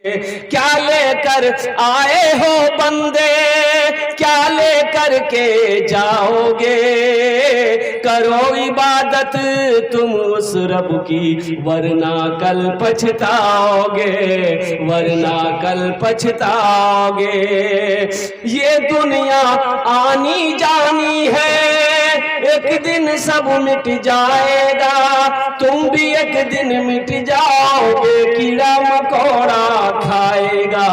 क्या लेकर आए हो बंदे, क्या लेकर के जाओगे। करो इबादत तुम उस रब की, वरना कल पछताओगे, वरना कल पछताओगे। ये दुनिया आनी जानी है, एक दिन सब मिट जाएगा, तुम भी एक दिन मिट जाओगे। कीड़ा मकोड़ा खाएगा,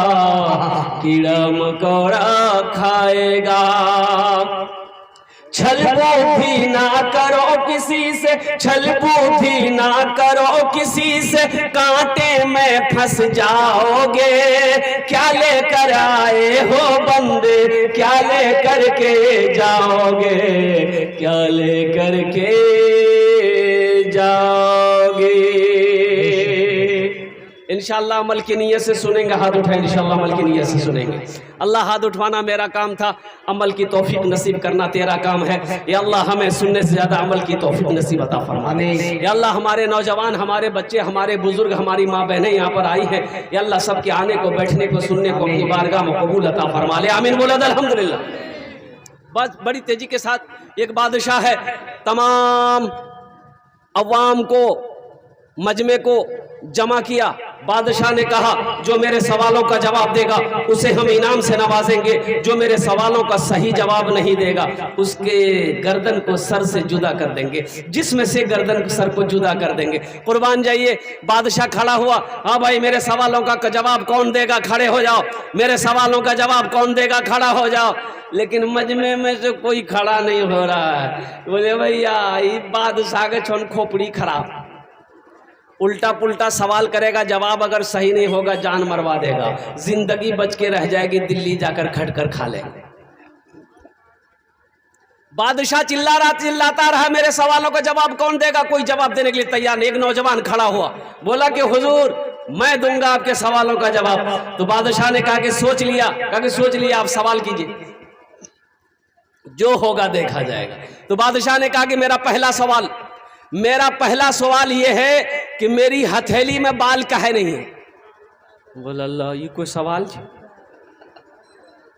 कीड़ा मकोड़ा खाएगा। छल बुद्धि ना करो किसी से, छल बुद्धि ना करो किसी से, कांटे में फंस जाओगे। क्या लेकर आए हो बंदे, क्या लेकर के जाओगे, क्या लेकर के जाओगे। इंशाअल्लाह अमल की नीयत से सुनेंगे, हाथ उठाएं। इंशाअल्लाह अमल की नीयत से सुनेंगे। अल्लाह हाथ उठवाना मेरा काम था, अमल की तौफीक नसीब करना तेरा काम है। या अल्लाह हमें सुनने से ज़्यादा अमल की तौफीक नसीब अता फरमा। या अल्लाह हमारे नौजवान, हमारे बच्चे, हमारे बुजुर्ग, हमारी माँ बहनें यहाँ पर आई हैं, या अल्लाह सबके आने को, बैठने को, सुनने को अपनी बारगाह में कबूल अता फरमा ले। आमीन बोला अल्हम्दुलिल्लाह। बस बड़ी तेजी के साथ एक बादशाह है, तमाम अवाम को, मजमे को जमा किया। बादशाह ने कहा जो मेरे सवालों का जवाब देगा उसे हम इनाम से नवाजेंगे, जो मेरे सवालों का सही जवाब नहीं देगा उसके गर्दन को सर से जुदा कर देंगे, जिसमें से गर्दन सर को जुदा कर देंगे। कुर्बान जाइए। बादशाह खड़ा हुआ, हाँ भाई मेरे सवालों का जवाब कौन देगा, खड़े हो जाओ। मेरे सवालों का जवाब कौन देगा, खड़ा हो जाओ। लेकिन मजमे में से कोई खड़ा नहीं हो रहा है। बोले भैया ये बादशाह के छोन खोपड़ी खराब, उल्टा पुल्टा सवाल करेगा, जवाब अगर सही नहीं होगा जान मरवा देगा, जिंदगी बच के रह जाएगी, दिल्ली जाकर खट कर खा लेंगे। बादशाह चिल्लाता रहा मेरे सवालों का जवाब कौन देगा, कोई जवाब देने के लिए तैयार नहीं। एक नौजवान खड़ा हुआ, बोला कि हुजूर मैं दूंगा आपके सवालों का जवाब। तो बादशाह ने कहा कि सोच लिया, आप सवाल कीजिए, जो होगा देखा जाएगा। तो बादशाह ने कहा कि मेरा पहला सवाल यह है कि मेरी हथेली में बाल काहे नहीं है। बोला अल्लाह ये कोई सवाल है,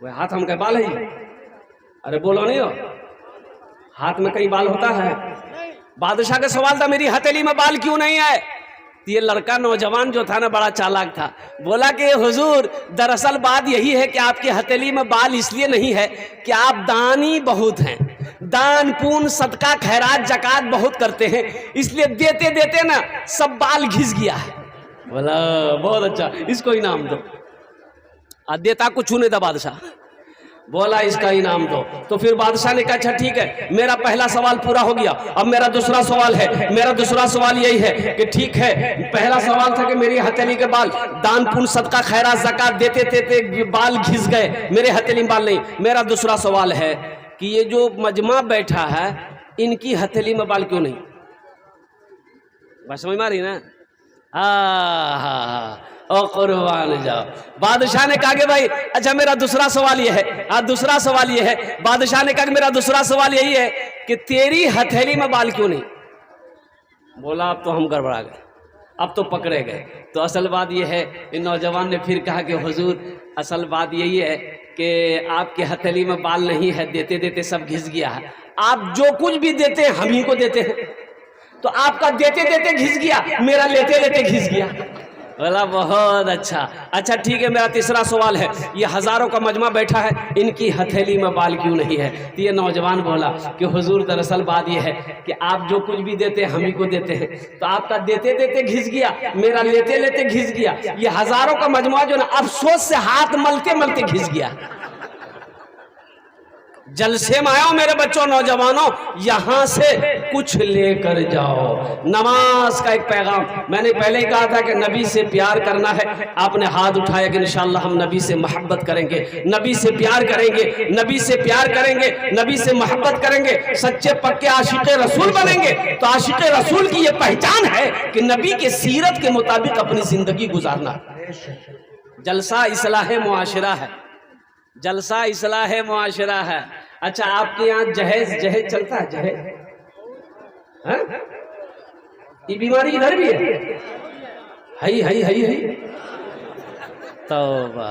वह हाथ हम के बाल है। अरे बोलो नहीं हो, हाथ में कहीं बाल होता है। बादशाह का सवाल था मेरी हथेली में बाल क्यों नहीं है। ये लड़का नौजवान जो था ना बड़ा चालाक था, बोला कि हुजूर दरअसल बात यही है कि आपकी हथेली में बाल इसलिए नहीं है कि आप दानी बहुत हैं, दान पुण्य सदका खैरात जकात बहुत करते हैं, इसलिए देते देते ना सब बाल घिस गया है। बोला बहुत अच्छा, इसको इनाम दो। देता को छूने था बादशाह, बोला इसका इनाम दो। तो फिर बादशाह ने कहा अच्छा ठीक है, मेरा पहला सवाल पूरा हो गया, अब मेरा दूसरा सवाल है। मेरा दूसरा सवाल यही है कि ठीक है, पहला सवाल था कि मेरी हथेली के बाल दान पुण्य सदका खैरात ज़कात देते देते बाल घिस गए, मेरे हथेली में बाल नहीं। मेरा दूसरा सवाल है कि ये जो मजमा बैठा है इनकी हथेली में बाल क्यों नहीं। बात समझ में आ रही ना। हाँ और कुर्बान जाओ। बादशाह ने कहा कि भाई अच्छा मेरा दूसरा सवाल ये है, दूसरा सवाल ये है। बादशाह ने कहा कि मेरा दूसरा सवाल यही है कि तेरी हथेली में बाल क्यों नहीं। बोला अब तो हम गड़बड़ा गए, अब तो पकड़े गए। तो असल बात यह है, इन नौजवान ने फिर कहा कि हुजूर असल बात यही है कि आपके हथेली में बाल नहीं है, देते देते सब घिस गया है। आप जो कुछ भी देते हैं हम ही को देते हैं, तो आपका देते देते घिस गया, मेरा लेते लेते घिस गया। बोला बहुत अच्छा। अच्छा ठीक है, मेरा तीसरा सवाल है, ये हजारों का मजमा बैठा है, इनकी हथेली में बाल क्यों नहीं है। तो ये नौजवान बोला कि हुजूर दरअसल बात ये है कि आप जो कुछ भी देते हैं हम ही को देते हैं, तो आपका देते देते घिस गया, मेरा लेते लेते घिस गया। ये हजारों का मजमा जो ना अफसोस से हाथ मलते मलते घिस गया। जलसे में आयो मेरे बच्चों, नौजवानों, यहां से कुछ लेकर जाओ। नमाज का एक पैगाम मैंने पहले ही कहा था कि नबी से प्यार करना है। आपने हाथ उठाया कि इंशाअल्लाह हम नबी से मोहब्बत करेंगे, नबी से प्यार करेंगे, नबी से प्यार करेंगे, नबी से मोहब्बत करेंगे, सच्चे पक्के आशिक़े रसूल बनेंगे। तो आशिक़े रसूल की यह पहचान है कि नबी के सीरत के मुताबिक अपनी जिंदगी गुजारना। जलसा इस्लाह मुआशरा है, जलसा इस्लाह मुआशरा है। अच्छा आपके यहाँ जहेज चलता है? जहेज ये बीमारी इधर भी है। तौबा।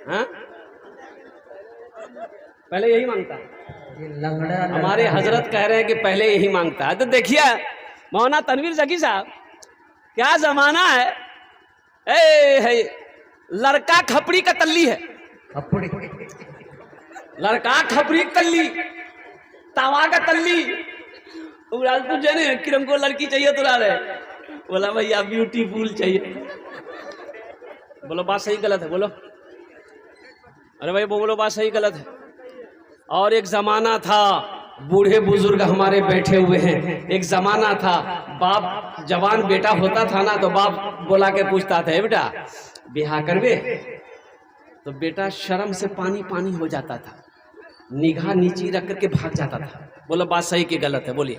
हाँ, पहले यही मांगता है। हमारे हजरत कह रहे हैं कि पहले यही मांगता है। तो देखिए मौलाना तनवीर जकी साहब, क्या जमाना है। है लड़का खपड़ी का तल्ली है, लड़का खपड़ी का तल्ली, तावा का तल्ली। राजपूत जाने कि हमको लड़की चाहिए तो रहे, बोला भैया ब्यूटीफुल चाहिए। बोलो बात सही गलत है, बोलो। अरे भाई बोलो बात सही गलत है। और एक जमाना था, बूढ़े बुजुर्ग हमारे बैठे हुए हैं, एक जमाना था बाप जवान बेटा होता था ना, तो बाप बोला के पूछता था, बेटा बिहार करवे, तो बेटा शर्म से पानी पानी हो जाता था, निगाह नीची रख करके भाग जाता था। बोलो बात सही कि गलत है, बोलिए।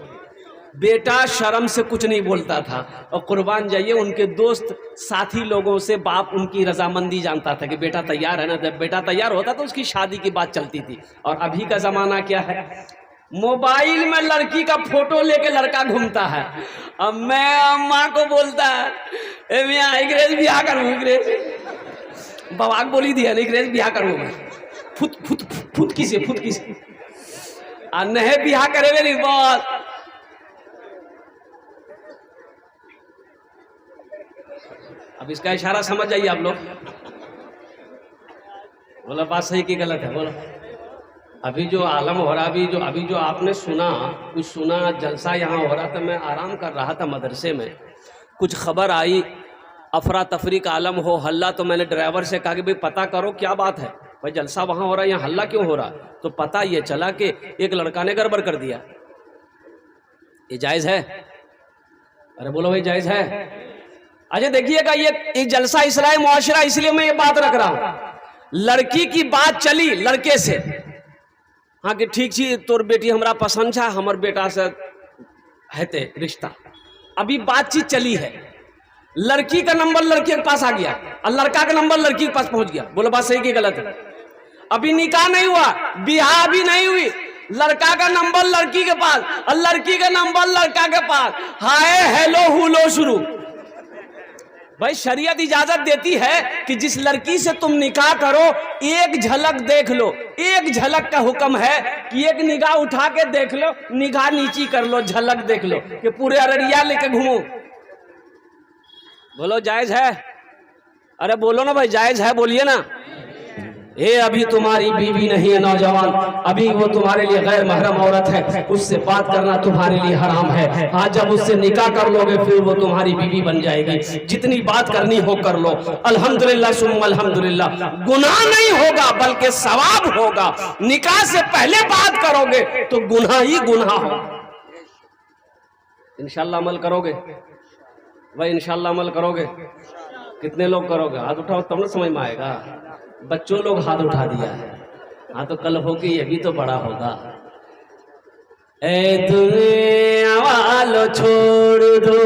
बेटा शर्म से कुछ नहीं बोलता था, और कुर्बान जाइए उनके दोस्त साथी लोगों से बाप उनकी रजामंदी जानता था कि बेटा तैयार है ना। जब बेटा तैयार होता तो उसकी शादी की बात चलती थी। और अभी का जमाना क्या है, मोबाइल में लड़की का फोटो लेके लड़का घूमता है। अब मैं अम्मा को बोलता है मियाँ अंग्रेज ब्याह करूँ, अंग्रेज बवाक बोली दिया अंग्रेज ब्याह करूँ मैं, फुत फुत फुत किसे फुत किसे नहीं ब्याह करे मेरी बात। अब इसका इशारा समझ जाइए आप लोग। बोला बात सही कि गलत है, बोलो। अभी जो आलम हो रहा, अभी जो आपने सुना, कुछ सुना, जलसा यहाँ हो रहा था। मैं आराम कर रहा था मदरसे में, कुछ खबर आई अफरा तफरी का आलम हो, हल्ला। तो मैंने ड्राइवर से कहा कि भाई पता करो क्या बात है, भाई जलसा वहाँ हो रहा है, यहाँ हल्ला क्यों हो रहा। तो पता ये चला कि एक लड़का ने गड़बड़ कर दिया। ये जायज़ है? अरे बोलो भाई जायज़ है? अच्छा देखिएगा, ये जलसा इसराए मुआशरा, इसलिए मैं ये बात रख रहा हूं। लड़की की बात चली लड़के से, हाँ कि ठीक छी तोर बेटी हमरा पसंद छा, हमर बेटा से हेते रिश्ता। अभी बातचीत चली है, लड़की का नंबर लड़के के पास आ गया और लड़का का नंबर लड़की के पास पहुंच गया। बोलो बात सही कि गलत है? अभी निकाह नहीं हुआ, बियाह भी नहीं हुई, लड़का का नंबर लड़की के पास और लड़की का नंबर लड़का के पास। हाय हेलो हुलो शुरू। भाई शरीयत इजाजत देती है कि जिस लड़की से तुम निकाह करो एक झलक देख लो। एक झलक का हुक्म है कि एक निगाह उठा के देख लो, निगाह नीची कर लो, झलक देख लो, कि पूरे अररिया लेके घूमो। बोलो जायज है? अरे बोलो ना भाई, जायज है? बोलिए ना। ये अभी तुम्हारी बीवी नहीं है नौजवान, अभी वो तुम्हारे लिए गैर महरम औरत है, उससे बात करना तुम्हारे लिए हराम है। हाँ जब उससे निकाह कर लोगे फिर वो तुम्हारी बीवी बन जाएगी। जितनी बात करनी हो कर लो। अल्हम्दुलिल्लाह सुम्मा अल्हम्दुलिल्लाह। गुनाह नहीं होगा बल्कि सवाब होगा। निकाह से पहले बात करोगे तो गुनाह ही गुनाह हो। इंशाल्लाह अमल करोगे भाई, इंशाल्लाह अमल करोगे। कितने लोग करोगे? हाथ उठाओ तब ना समझ में आएगा। बच्चों लोग हाथ उठा दिया है, हाँ तो कल होगी ये भी तो बड़ा होगा। ए दुनिया वालों छोड़ दो,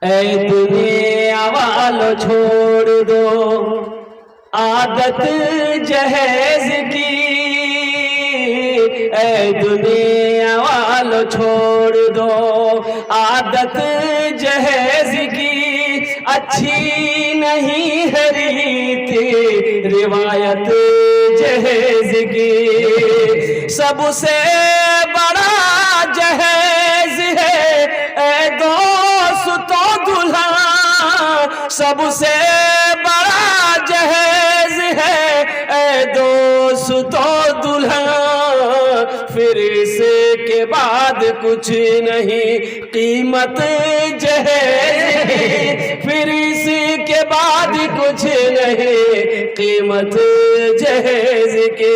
ए दुनिया वालों छोड़ दो आदत जहेज की। ए दुनिया वालों छोड़ दो आदत जहेज की। अच्छी नहीं है रीति रिवायत जहेज की। सबसे बड़ा जहेज है ए दोस्तों दूल्हा, सबसे बड़ा जहेज है ए दोस्तों दूल्हा। फिर इसके बाद कुछ नहीं कीमत जहेज की। फिर इसके बाद कुछ नहीं कीमत जहेज की।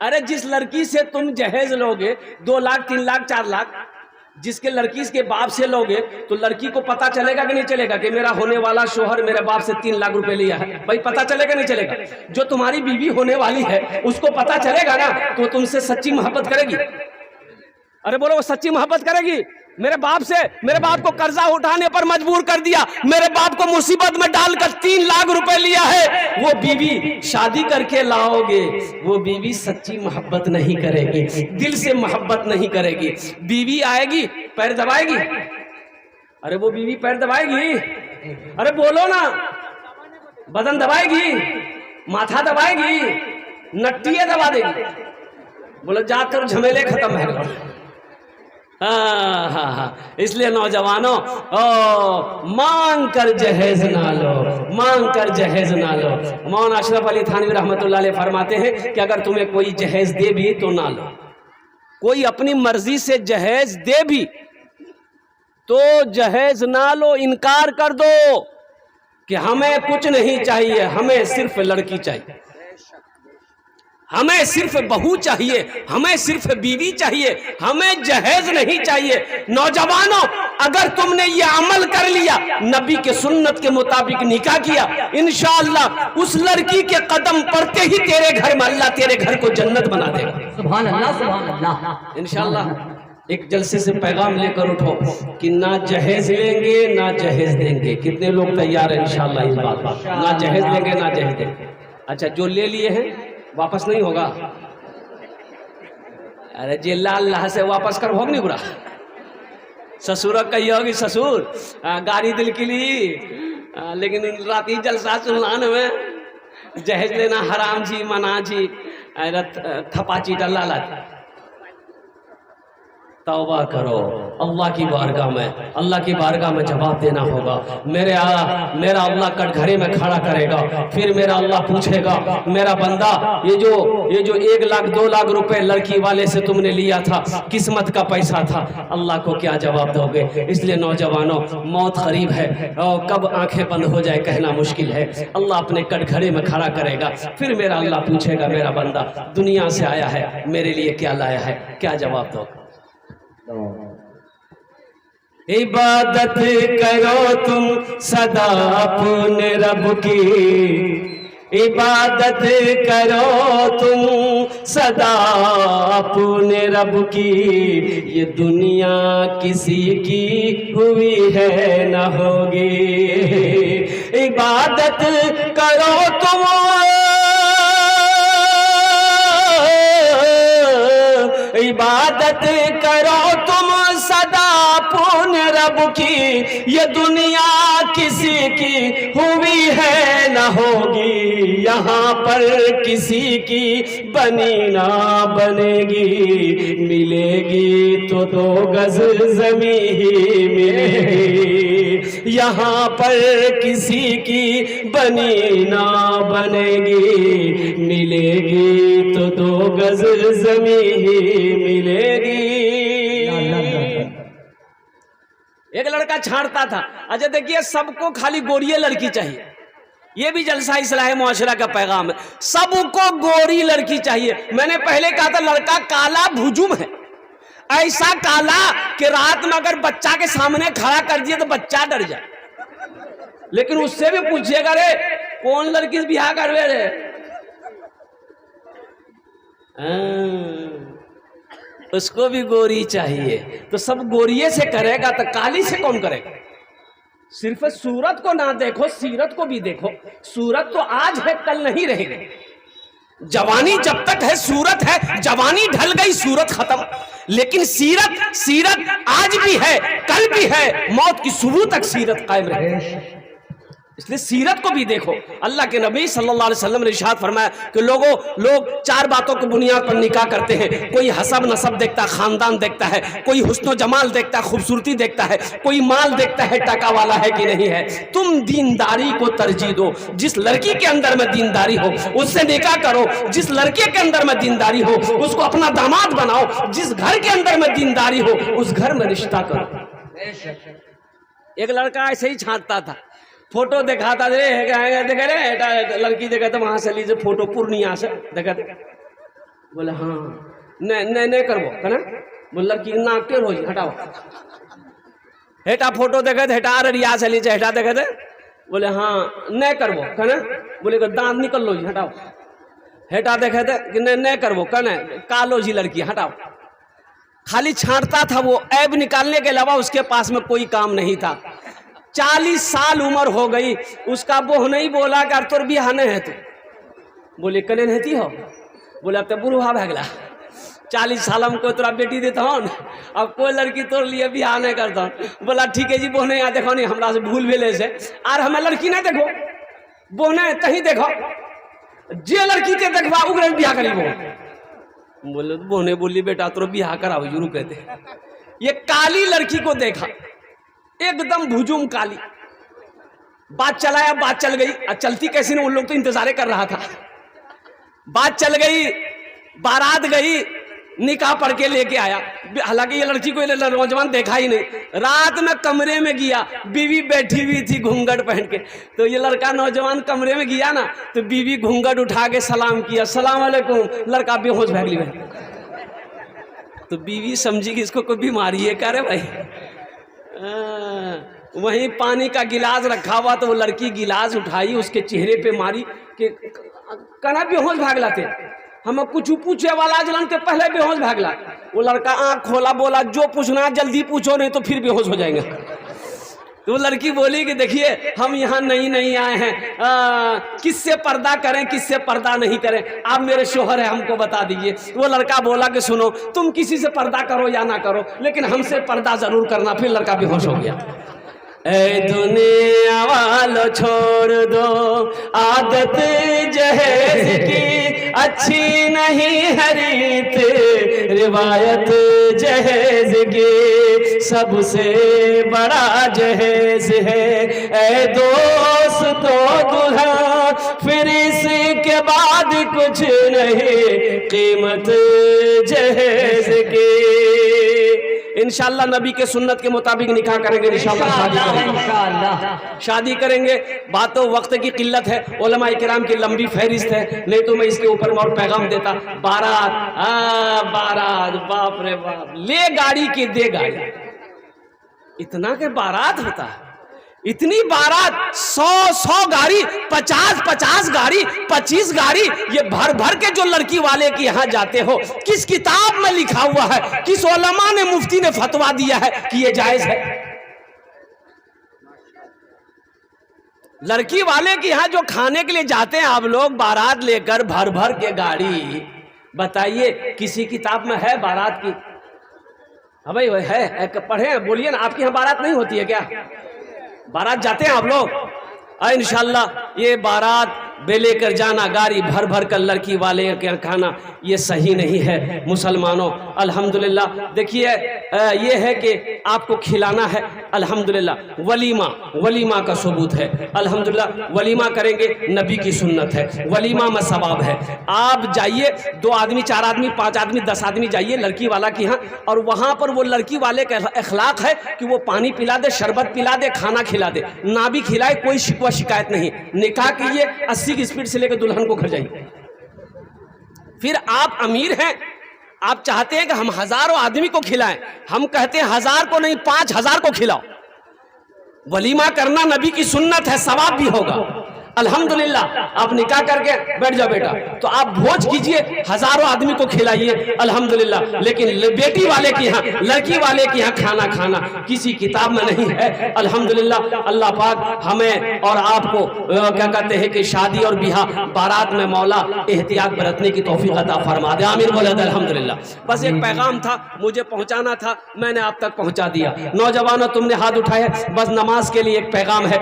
अरे जिस लड़की से तुम जहेज लोगे 2 लाख 3 लाख 4 लाख, जिसके लड़की के बाप से लोगे तो लड़की को पता चलेगा कि नहीं चलेगा कि मेरा होने वाला शोहर मेरे बाप से 3 लाख रुपए लिया है? भाई पता चलेगा नहीं चलेगा? जो तुम्हारी बीवी होने वाली है उसको पता चलेगा ना, तो तुमसे सच्ची मोहब्बत करेगी। अरे बोलो वो सच्ची मोहब्बत करेगी। मेरे बाप से, मेरे बाप को कर्जा उठाने पर मजबूर कर दिया, मेरे बाप को मुसीबत में डालकर 3 लाख रुपए लिया है, वो बीवी शादी करके लाओगे, वो बीवी सच्ची मोहब्बत नहीं करेगी, दिल से मोहब्बत नहीं करेगी। बीवी आएगी पैर दबाएगी, अरे वो बीवी पैर दबाएगी, अरे बोलो ना, बदन दबाएगी, माथा दबाएगी, नट्टियाँ दबा देगी। बोलो जा तो झमेले खत्म है। हाँ, इसलिए नौजवानों मांग कर जहेज ना लो, मांग कर जहेज ना लो। मौलाना अशरफ अली थानवी रहमतुल्लाह अलैह फरमाते हैं कि अगर तुम्हें कोई जहेज दे भी तो ना लो। कोई अपनी मर्जी से जहेज दे भी तो जहेज ना लो, इनकार कर दो कि हमें कुछ नहीं चाहिए, हमें सिर्फ लड़की चाहिए, हमें सिर्फ बहू चाहिए, हमें सिर्फ बीवी चाहिए, हमें जहेज नहीं चाहिए। नौजवानों, अगर तुमने ये अमल कर लिया, नबी के सुन्नत के मुताबिक निकाह किया, इंशाअल्लाह उस लड़की के कदम पड़ते ही तेरे घर में अल्लाह तेरे घर को जन्नत बना देगा। सुभान अल्लाह, सुभान अल्लाह। इंशाअल्लाह एक जलसे से पैगाम लेकर उठो कि ना जहेज लेंगे ना जहेज देंगे। कितने लोग तैयार हैं इंशाअल्लाह इस बात पर? ना जहेज लेंगे ना जहेज देंगे। अच्छा, जो ले लिए हैं वापस नहीं होगा? अरे जे लाल लाह से वापस कर होग नहीं बुरा। ससुर कही होगी ससुर गाड़ी दिल के लिए, लेकिन राती जलसा सुनलान में जहेज लेना हराम जी, मना जी, थपाची डल्ला ला। तौबा करो, अल्लाह की बारगाह में, अल्लाह की बारगाह में जवाब देना होगा। मेरा अल्लाह कटघरे में खड़ा करेगा, फिर मेरा अल्लाह पूछेगा, मेरा बंदा ये जो 1 लाख 2 लाख रुपए लड़की वाले से तुमने लिया था, किस्मत का पैसा था, अल्लाह को क्या जवाब दोगे? इसलिए नौजवानों, मौत करीब है और कब आंखें बंद हो जाए कहना मुश्किल है। अल्लाह अपने कटघरे में खड़ा करेगा, फिर मेरा अल्लाह पूछेगा, मेरा बंदा दुनिया से आया है, मेरे लिए क्या लाया है? क्या जवाब दोगे? इबादत करो तुम सदा अपने रब की, इबादत करो तुम सदा अपने रब की। ये दुनिया किसी की हुई है न होगी। इबादत करो तुम, इबादत करो तुम सदा अपने रब की। ये दुनिया किसी की हुई है न होगी, यहाँ पर किसी की बनी ना बनेगी। मिलेगी तो 2 गज ज़मीं ही मिलेगी, यहाँ पर किसी की बनी ना बनेगी। मिलेगी तो 2 गज ज़मीं ही मिलेगी। एक लड़का छाड़ता था, अच्छा देखिए सबको खाली गोरिये लड़की चाहिए। ये भी जलसा इस्लाह मुआशरा का पैगाम है, सबको गोरी लड़की चाहिए। मैंने पहले कहा था लड़का काला भुजुम है, ऐसा काला कि रात में अगर बच्चा के सामने खड़ा कर दिए तो बच्चा डर जाए। लेकिन उससे भी पूछिएगा, रे कौन लड़की से ब्याह करवे रे? उसको भी गोरी चाहिए, तो सब गोरिये से करेगा तो काली से कौन करेगा? सिर्फ सूरत को ना देखो, सीरत को भी देखो। सूरत तो आज है, कल नहीं रहेगी। जवानी जब तक है सूरत है, जवानी ढल गई सूरत खत्म। लेकिन सीरत आज भी है, कल भी है, मौत की सुबह तक सीरत कायम रहेगी। इसलिए सीरत को भी देखो। अल्लाह के नबी सल्लल्लाहु अलैहि वसल्लम ने इरशाद फरमाया कि लोग 4 बातों की बुनियाद पर निकाह करते हैं। कोई हसब नसब देखता है, खानदान देखता है, कोई हुस्न जमाल देखता है, खूबसूरती देखता है, कोई माल देखता है, टका वाला है कि नहीं है। तुम दीनदारी को तरजीह दो। जिस लड़की के अंदर में दीनदारी हो उससे निकाह करो, जिस लड़के के अंदर में दीनदारी हो उसको अपना दामाद बनाओ, जिस घर के अंदर में दीनदारी हो उस घर में रिश्ता करो। एक लड़का ऐसे ही छांटता था, फोटो दिखाता रे, देखे रे लड़की देखा तो वहां से लीजिए फोटो पूर्णिया से देखा, बोले हाँ नहीं करबो कना, बोल लड़की ना के रोज हटाओ, हेटा फोटो देखे थे, हेटा अररिया से लीजिए, हेटा देखे थे, बोले हाँ नहीं करबो कना, बोले दांत निकल लो जी हटाओ, हेटा देखे थे कि नहीं करबो कना, कालो जी लड़की हटाओ। खाली छांटता था वो, ऐब निकालने के अलावा उसके पास में कोई काम नहीं था। 40 साल उम्र हो गई, उसका बोह नहीं बोला कि तोर बियाह नहीं है। तू बोले कने नहीं हो, बोले अब तो बुढ़ा भगला। 40 साल हम कोई तोरा बेटी देता हूँ, अब कोई लड़की तोड़ लिए बिहार नहीं करता हूँ। बोला ठीक है जी, बोने यहाँ देखो नहीं, हमरा से भूल भेले से आर हमें लड़की नहीं देखो, बोने कहीं देखो, जे लड़की के देखवा उगरे बिहार करी वो। बोले बोने बोली बेटा तो बिहार कराओ जरूर कहते। ये काली लड़की को देखा, एकदम भुजुम काली, बात चलाया, बात चल गई। चलती कैसी नहीं, उन लोग तो इंतजार कर रहा था। बात चल गई, बारात गई, निकाह पढ़ के लेके आया। हालांकि ये लड़की को नौजवान देखा ही नहीं। रात में कमरे में गया, बीवी बैठी हुई थी घूंघट पहन के। तो ये लड़का नौजवान कमरे में गया ना, तो बीवी घूंघट उठा के सलाम किया, सलाम अलैकुम। लड़का बेहोश भाग लिया। तो बीवी समझी कि इसको कोई बीमारी है, करे भाई। वहीं पानी का गिलास रखा हुआ, तो वो लड़की गिलास उठाई, उसके चेहरे पे मारी कि कना बेहोश भाग लाते। हमें कुछ पूछे वाला जलन के पहले बेहोश भागला। वो लड़का आंख खोला, बोला जो पूछना जल्दी पूछो, नहीं तो फिर बेहोश हो जाएंगे। तो वो लड़की बोली कि देखिए हम यहाँ नहीं आए हैं, किससे पर्दा करें किससे पर्दा नहीं करें, आप मेरे शोहर हैं, हमको बता दीजिए। वो लड़का बोला कि सुनो, तुम किसी से पर्दा करो या ना करो, लेकिन हमसे पर्दा जरूर करना। फिर लड़का बेहोश हो गया। ऐ दुनिया वालों छोड़ दो आदत जहेज की, अच्छी नहीं हरीत रिवायत जहेज की, सबसे बड़ा जहेज है ऐ दोस्तों दुल्हा, फिर इसके बाद कुछ नहीं कीमत जहेज की। इंशाअल्लाह नबी के सुन्नत के मुताबिक निकाह करेंगे, इंशाअल्लाह शादी करेंगे। बातों वक्त की किल्लत है, उलमा इकराम की लंबी फहरिस्त है, नहीं तो मैं इसके ऊपर और पैगाम देता। बारात, बारात, बाप रे बाप, ले गाड़ी के दे गाड़ी, इतना के बारात होता है। इतनी बारात, 100 गाड़ी, 50 गाड़ी, 25 गाड़ी, ये भर भर के जो लड़की वाले के यहाँ जाते हो, किस किताब में लिखा हुआ है, किस उलमा ने, मुफ्ती ने फतवा दिया है कि ये जायज है? लड़की वाले के यहाँ जो खाने के लिए जाते हैं आप लोग बारात लेकर, भर भर के गाड़ी, बताइए किसी किताब में है बारात की? हाँ भाई है, पढ़े, बोलिए ना। आपके यहाँ बारात नहीं होती है क्या? बारात जाते हैं आप लोग? इंशाअल्लाह ये बारात बे लेकर जाना, गाड़ी भर भर कर लड़की वाले के खाना, ये सही नहीं है मुसलमानों। अल्हम्दुलिल्लाह देखिए, ये है कि आपको खिलाना है, अल्हम्दुलिल्लाह वलीमा, वलीमा का सबूत है। अल्हम्दुलिल्लाह वलीमा करेंगे, नबी की सुन्नत है, वलीमा में सवाब है। आप जाइए, 2 आदमी, 4 आदमी, 5 आदमी, 10 आदमी जाइए लड़की वाला के यहाँ, और वहाँ पर वो लड़की वाले का अखलाक है कि वो पानी पिला दे, शरबत पिला दे, खाना खिला दे, ना भी खिलाए, कोई शिकवा शिकायत नहीं। निकाह कीजिए, 80 की स्पीड से लेकर दुल्हन को घर जाइए। फिर आप अमीर हैं, आप चाहते हैं कि हम हजारों आदमी को खिलाएं, हम कहते हैं 1000 को नहीं, 5000 को खिलाओ। वलीमा करना नबी की सुन्नत है, सवाब भी होगा। अल्हम्दुलिल्लाह आप निकाह करके बैठ जाओ बेटा, तो आप भोज कीजिए, हजारों आदमी को खिलाइए, अल्हम्दुलिल्लाह। लेकिन बेटी वाले के यहाँ, लड़की वाले के यहाँ खाना खाना किसी किताब में नहीं है। अल्हम्दुलिल्लाह अल्लाह पाक हमें और आपको क्या कहते हैं कि शादी और बिहा बारात में मौला एहतियात बरतने की तौफीक अता फरमा दे। आमीन बोले अल्हम्दुलिल्लाह। बस एक पैगाम था, मुझे पहुंचाना था, मैंने आप तक पहुंचा दिया। नौजवानों तुमने हाथ उठाए, बस नमाज के लिए एक पैगाम है।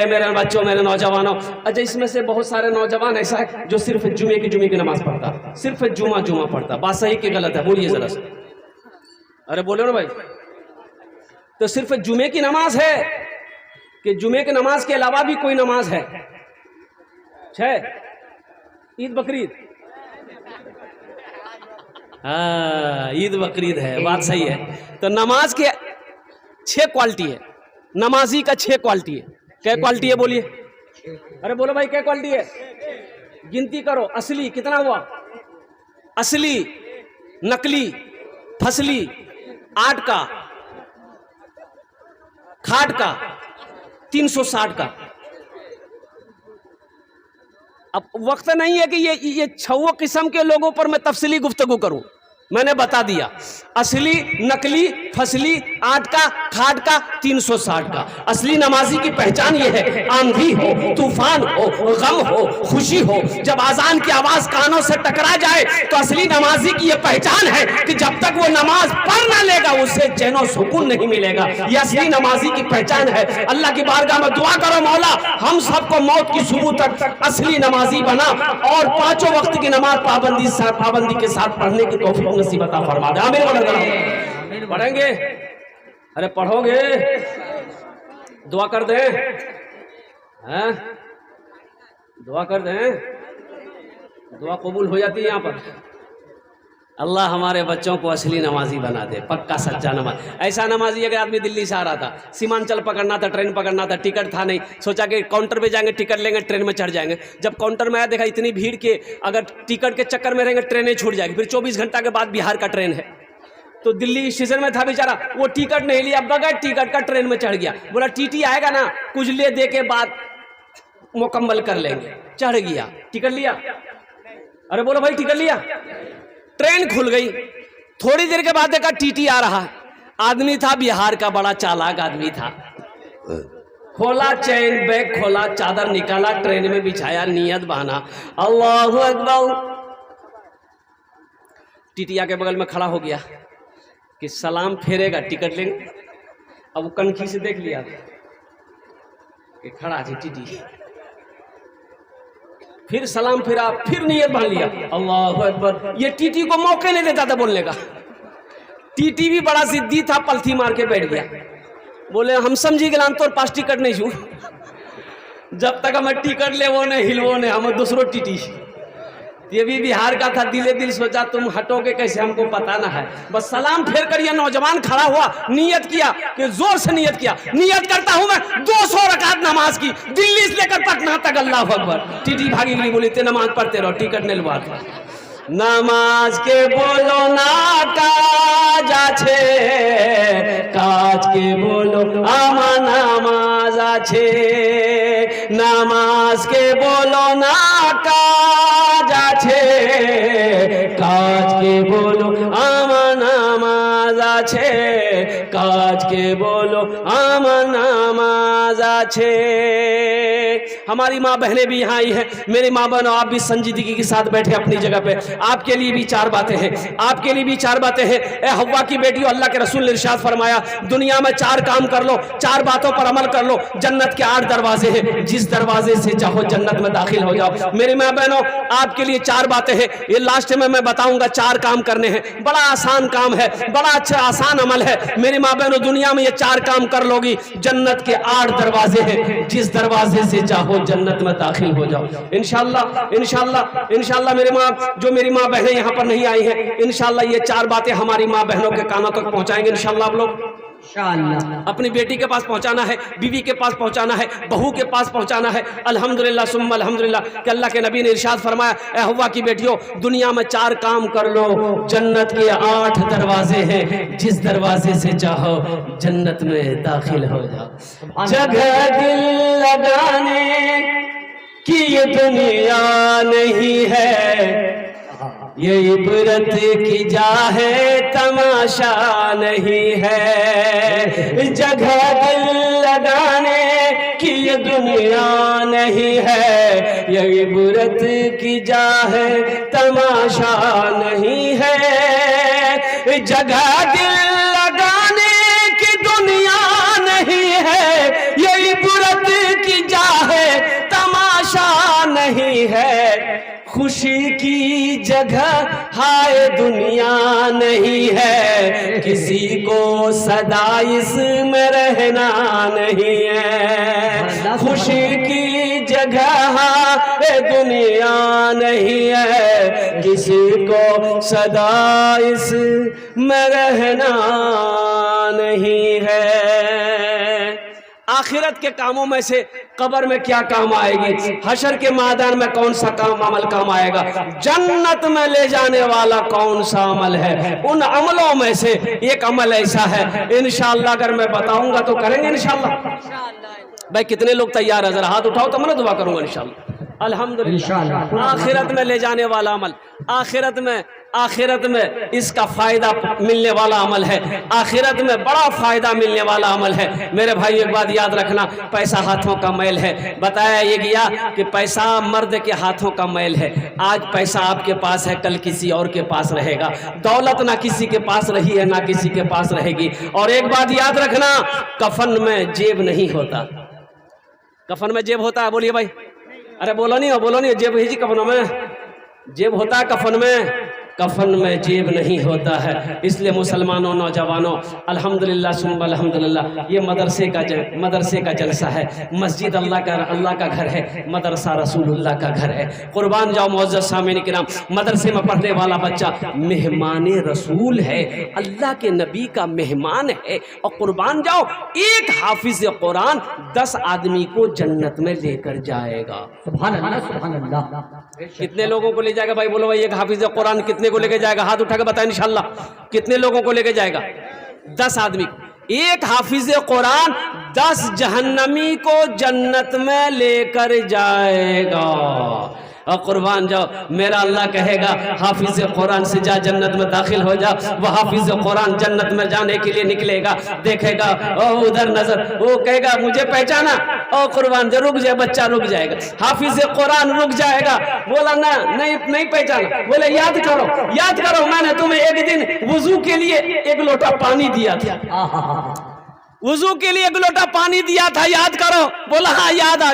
मेरे बच्चों, मेरे नौजवानों, अच्छा इसमें से बहुत सारे नौजवान ऐसा है जो सिर्फ जुमे की नमाज पढ़ता, सिर्फ जुमा पढ़ता। बात सही कि गलत है? बोलिए जरा से। अरे बोलो ना भाई। तो सिर्फ जुमे की नमाज है कि जुमे की नमाज के अलावा भी कोई नमाज है? ईद बकरीद, ईद बकरीद है, बात सही है। तो नमाज के 6 क्वालिटी है, नमाजी का 6 क्वालिटी है। क्या क्वालिटी है बोलिए? अरे बोलो भाई, क्या क्वालिटी है? गिनती करो। असली कितना हुआ? असली, नकली, फसली, 8 का, खाट का, 360 का। अब वक्त नहीं है कि ये 6 किस्म के लोगों पर मैं तफसीली गुफ्तगू करूं, मैंने बता दिया, असली नकली फसली आट का खाट का 360 का। असली नमाजी की पहचान ये है, आंधी हो तूफान हो गम हो खुशी हो, जब आजान की आवाज कानों से टकरा जाए तो असली नमाजी की ये पहचान है कि जब तक वो नमाज पढ़ ना लेगा उसे चैन सुकून नहीं मिलेगा। ये असली नमाजी की पहचान है। अल्लाह की बारगाह में दुआ करो, मौला हम सबको मौत की सुबह तक असली नमाजी बना और 5 वक्त की नमाज पाबंदी के साथ पढ़ने की तौफीक नसीब अता फरमा दे। आमीन। पढ़ेंगे? अरे पढ़ोगे? दुआ कर दे, दुआ कर दे, दुआ कबूल हो जाती है यहाँ पर। अल्लाह हमारे बच्चों को असली नमाजी बना दे, पक्का सच्चा नमाज। ऐसा नमाजी अगर आदमी दिल्ली से आ रहा था, सीमांचल पकड़ना था, ट्रेन पकड़ना था, टिकट था नहीं, सोचा कि काउंटर पे जाएंगे टिकट लेंगे ट्रेन में चढ़ जाएंगे। जब काउंटर में आया देखा इतनी भीड़ के अगर टिकट के चक्कर में रहेंगे ट्रेनें छूट जाएगी। फिर 24 घंटा के बाद बिहार का ट्रेन है, तो दिल्ली स्टेशन में था बेचारा, वो टिकट नहीं लिया, बगैर टिकट का ट्रेन में चढ़ गया। बोला टीटी आएगा ना कुछ ले दे के बाद मुकम्मल कर लेंगे। चढ़ गया, टिकट लिया। अरे बोलो भाई टिकट लिया, ट्रेन खुल गई। थोड़ी देर के बाद देखा टीटी आ रहा। आदमी था बिहार का, बड़ा चालाक आदमी था। खोला चैन, बैग खोला, चादर निकाला, ट्रेन में बिछाया, नियत बहाना अल्लाहु अकबर। टीटी आके बगल में खड़ा हो गया कि सलाम फेरेगा टिकट लेंगे। अब वो कनखी से देख लिया कि खड़ा है टीटी। फिर सलाम फिरा, फिर नियत बांध लिया अल्लाहु अकबर। ये टीटी को मौके नहीं देता था बोलने का। टीटी भी बड़ा जिद्दी था, पलथी मार के बैठ गया। बोले हम समझी गए तो पास टिकट नहीं छू, जब तक हमें टिकट ले वो नहीं हिलवो ने हमें दूसरो टीटी। ये भी बिहार का था, दिले दिल सोचा तुम हटोगे कैसे हमको पता ना है। बस सलाम फेर कर ये नौजवान खड़ा हुआ, नियत किया कि जोर से नियत किया, नियत करता हूं मैं 200 रकात नमाज की, दिल्ली से लेकर पटना तक। अल्लाह अकबर। टीटी भागी गई, बोली ते नमाज पढ़ते रहो, टिकट नहीं लुआ। नमाज के बोलो ना काज आछे, काज के बोलो आमा नामाज आछे। नमाज के बोलो ना काज आछे, काज के बोलो आमा नामाज आछे। काज के बोलो आमा नामाज आछे। हमारी माँ बहनें भी यहाँ आई हैं। मेरी माँ बहनों आप भी संजीदगी के साथ बैठे अपनी जगह पे। आपके लिए भी 4 बातें हैं, आपके लिए भी 4 बातें हैं। ए हव्वा की बेटियों, अल्लाह के रसूल ने इरशाद फरमाया दुनिया में 4 काम कर लो, 4 बातों पर अमल कर लो। जन्नत के 8 दरवाजे हैं, जिस दरवाजे से चाहो जन्नत में दाखिल हो जाओ। मेरी माँ बहनों आपके लिए 4 बातें हैं। ये लास्ट में मैं बताऊंगा 4 काम करने हैं। बड़ा आसान काम है, बड़ा अच्छा आसान अमल है। मेरी माँ बहनों दुनिया में ये 4 काम कर लोगी, जन्नत के 8 दरवाजे हैं, जिस दरवाजे से चाहो जन्नत में दाखिल हो जाओ। इंशाअल्लाह इंशाअल्लाह इंशाअल्लाह। मेरी माँ जो मेरी माँ बहनें यहाँ पर नहीं आई हैं, इंशाअल्लाह ये 4 बातें हमारी माँ बहनों के कानों तक पहुँचाएंगे इंशाअल्लाह। आप लोग अपनी बेटी के पास पहुंचाना है, बीवी के पास पहुंचाना है, बहू के पास पहुंचाना है। अल्हम्दुलिल्लाह सुम्मा अल्हम्दुलिल्लाह कि अल्लाह के नबी ने इरशाद फरमाया ए हव्वा की बेटियों दुनिया में 4 काम कर लो, जन्नत के 8 दरवाजे हैं, जिस दरवाजे से चाहो जन्नत में दाखिल हो जाओ। जगह दिल लगाने की ये दुनिया नहीं है, ये इबरत की जा है तमाशा नहीं है। जगह दिल लगाने की ये दुनिया नहीं है, ये इबरत की जा है तमाशा नहीं है। जगह दिल लगाने की दुनिया नहीं है, ये इबरत की जा है तमाशा नहीं है। खुशी की जगह हाय दुनिया नहीं है, किसी को सदा इसमें रहना नहीं है। खुशी की जगह हाय दुनिया नहीं है, किसी को सदा इसमें रहना नहीं है। आखिरत के कामों में से कब्र में क्या काम आएगी, हशर के मैदान में कौन सा काम अमल काम आएगा, जन्नत में ले जाने वाला कौन सा अमल है, उन अमलों में से एक अमल ऐसा है इंशाअल्लाह अगर मैं बताऊंगा तो करेंगे इंशाअल्लाह। भाई कितने लोग तैयार है, जरा हाथ उठाओ तो मैं दुआ करूंगा इंशाअल्लाह। अल्हम्दुलिल्लाह। आखिरत में ले जाने वाला अमल, आखिरत में इसका फ़ायदा मिलने वाला अमल है, आखिरत में बड़ा फ़ायदा मिलने वाला अमल है। मेरे भाई एक बात याद रखना, पैसा हाथों का मैल है। बताया ये गया कि पैसा मर्द के हाथों का मैल है। आज पैसा आपके पास है, कल किसी और के पास रहेगा। दौलत ना किसी के पास रही है, ना किसी के पास रहेगी। और एक बात याद रखना, कफन में जेब नहीं होता। कफन में जेब होता है? बोलिए भाई, अरे बोलो नहीं, जेब है जी कफनों में? जेब होता है कफन में? कफन में जेब नहीं होता है। इसलिए मुसलमानों, नौजवानों, अल्हम्दुलिल्लाह सुम्मा अल्हम्दुलिल्लाह, ये मदरसे का जलसा है। मस्जिद अल्लाह का घर है, मदरसा रसूलुल्लाह का घर है। कुर्बान जाओ मुअज़्ज़ज़ सामीन किराम, मदरसे में पढ़ने वाला बच्चा मेहमाने रसूल है, अल्लाह के नबी का मेहमान है। और कुर्बान जाओ, एक हाफिज कुरान 10 आदमी को जन्नत में लेकर जाएगा। सुभान अल्लाह, सुभान अल्लाह। कितने लोगों को ले जाएगा भाई? बोलो भाई, एक हाफिज कुरान कितने को लेके जाएगा? हाथ उठा के बताएं इंशाल्लाह, कितने लोगों को लेके जाएगा? 10 आदमी। एक हाफिज कुरान 10 जहन्नमी को जन्नत में लेकर जाएगा। और कुर्बान जाओ, मेरा अल्लाह कहेगा हाफिज कुरान से जा जन्नत में दाखिल हो जा। वह हाफिज कुरान जन्नत में जाने के लिए निकलेगा, देखेगा ओ उधर नजर, वो कहेगा मुझे पहचाना? ओ कुर्बान जा, रुक जाए बच्चा, रुक जाएगा। हाफिज कुरान रुक जाएगा, बोला ना नहीं पहचाना। बोले याद करो, मैंने तुम्हें एक दिन वुजू के लिए 1 लोटा पानी दिया था, वुजू के लिए 1 लोटा पानी दिया था, याद करो। बोला हाँ याद आ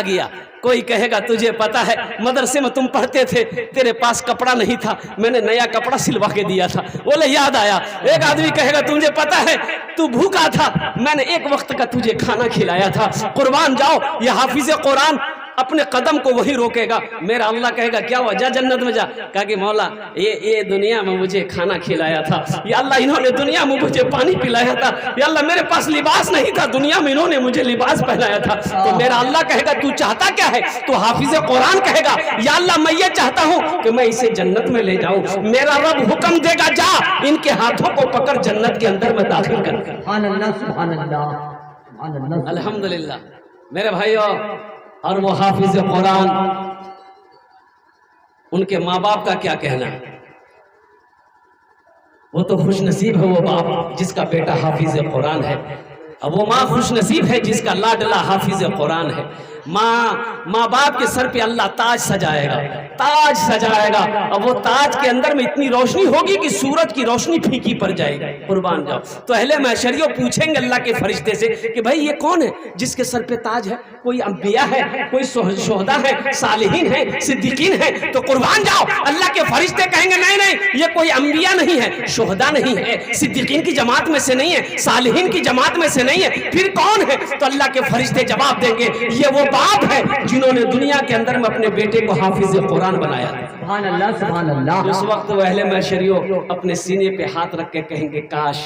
गया। कोई कहेगा तुझे पता है मदरसे में तुम पढ़ते थे, तेरे पास कपड़ा नहीं था, मैंने नया कपड़ा सिलवा के दिया था। बोले याद आया। एक आदमी कहेगा तुझे पता है तू भूखा था, मैंने एक वक्त का तुझे खाना खिलाया था। कुर्बान जाओ, ये हाफिज कुरान अपने कदम को वही रोकेगा। मेरा अल्लाह कहेगा क्या हुआ, जा जन्नत में जा। कहा कि मौला ये दुनिया में मुझे खाना खिलाया था, या अल्लाह इन्होंने दुनिया में मुझे पानी पिलाया था, या अल्लाह मेरे पास लिबास नहीं था, दुनिया में इन्होंने मुझे लिबास पहनाया था। तो मेरा अल्लाह कहेगा तू चाहता क्या है? तो हाफिज कुरान कहेगा या अल्लाह मैं ये चाहता हूँ कि मैं इसे जन्नत में ले जाऊँ। मेरा रब हुक्म देगा जा इनके हाथों को पकड़ जन्नत के अंदर में दाखिल कर। अल्हम्दुलिल्लाह मेरे भाइयों। और वो हाफिज कुरान, उनके माँ बाप का क्या कहना है? वो तो खुश नसीब है वो बाप जिसका बेटा हाफिज कुरान है। अब वो माँ खुश नसीब है जिसका लाडला हाफिज कुरान है। माँ बाप के सर पे अल्लाह ताज सजाएगा। अब वो ताज के अंदर में इतनी रोशनी होगी कि सूरज की रोशनी फीकी पड़ जाएगी। कुर्बान जाओ। तो अहले महशरियों पूछेंगे अल्लाह के फरिश्ते से कि भाई ये कौन है जिसके सर पे ताज है? कोई अंबिया है, कोई शोहदा है, सालिहीन है, सिद्दीकीन है? तो कुर्बान जाओ, अल्लाह के फरिश्ते कहेंगे नहीं, ये कोई अंबिया नहीं है, शोहदा नहीं है, सिद्दीकीन की जमात में से नहीं है, सालिहीन की जमात में से नहीं है, फिर कौन है? तो अल्लाह के फरिश्ते जवाब देंगे ये वो बाप है जिन्होंने दुनिया के अंदर में अपने बेटे को हाफिज कुरान बनाया। सुभान अल्लाह, सुभान अल्लाह। उस वक्त वो अहले महशरियों अपने सीने पे हाथ रख के कहेंगे काश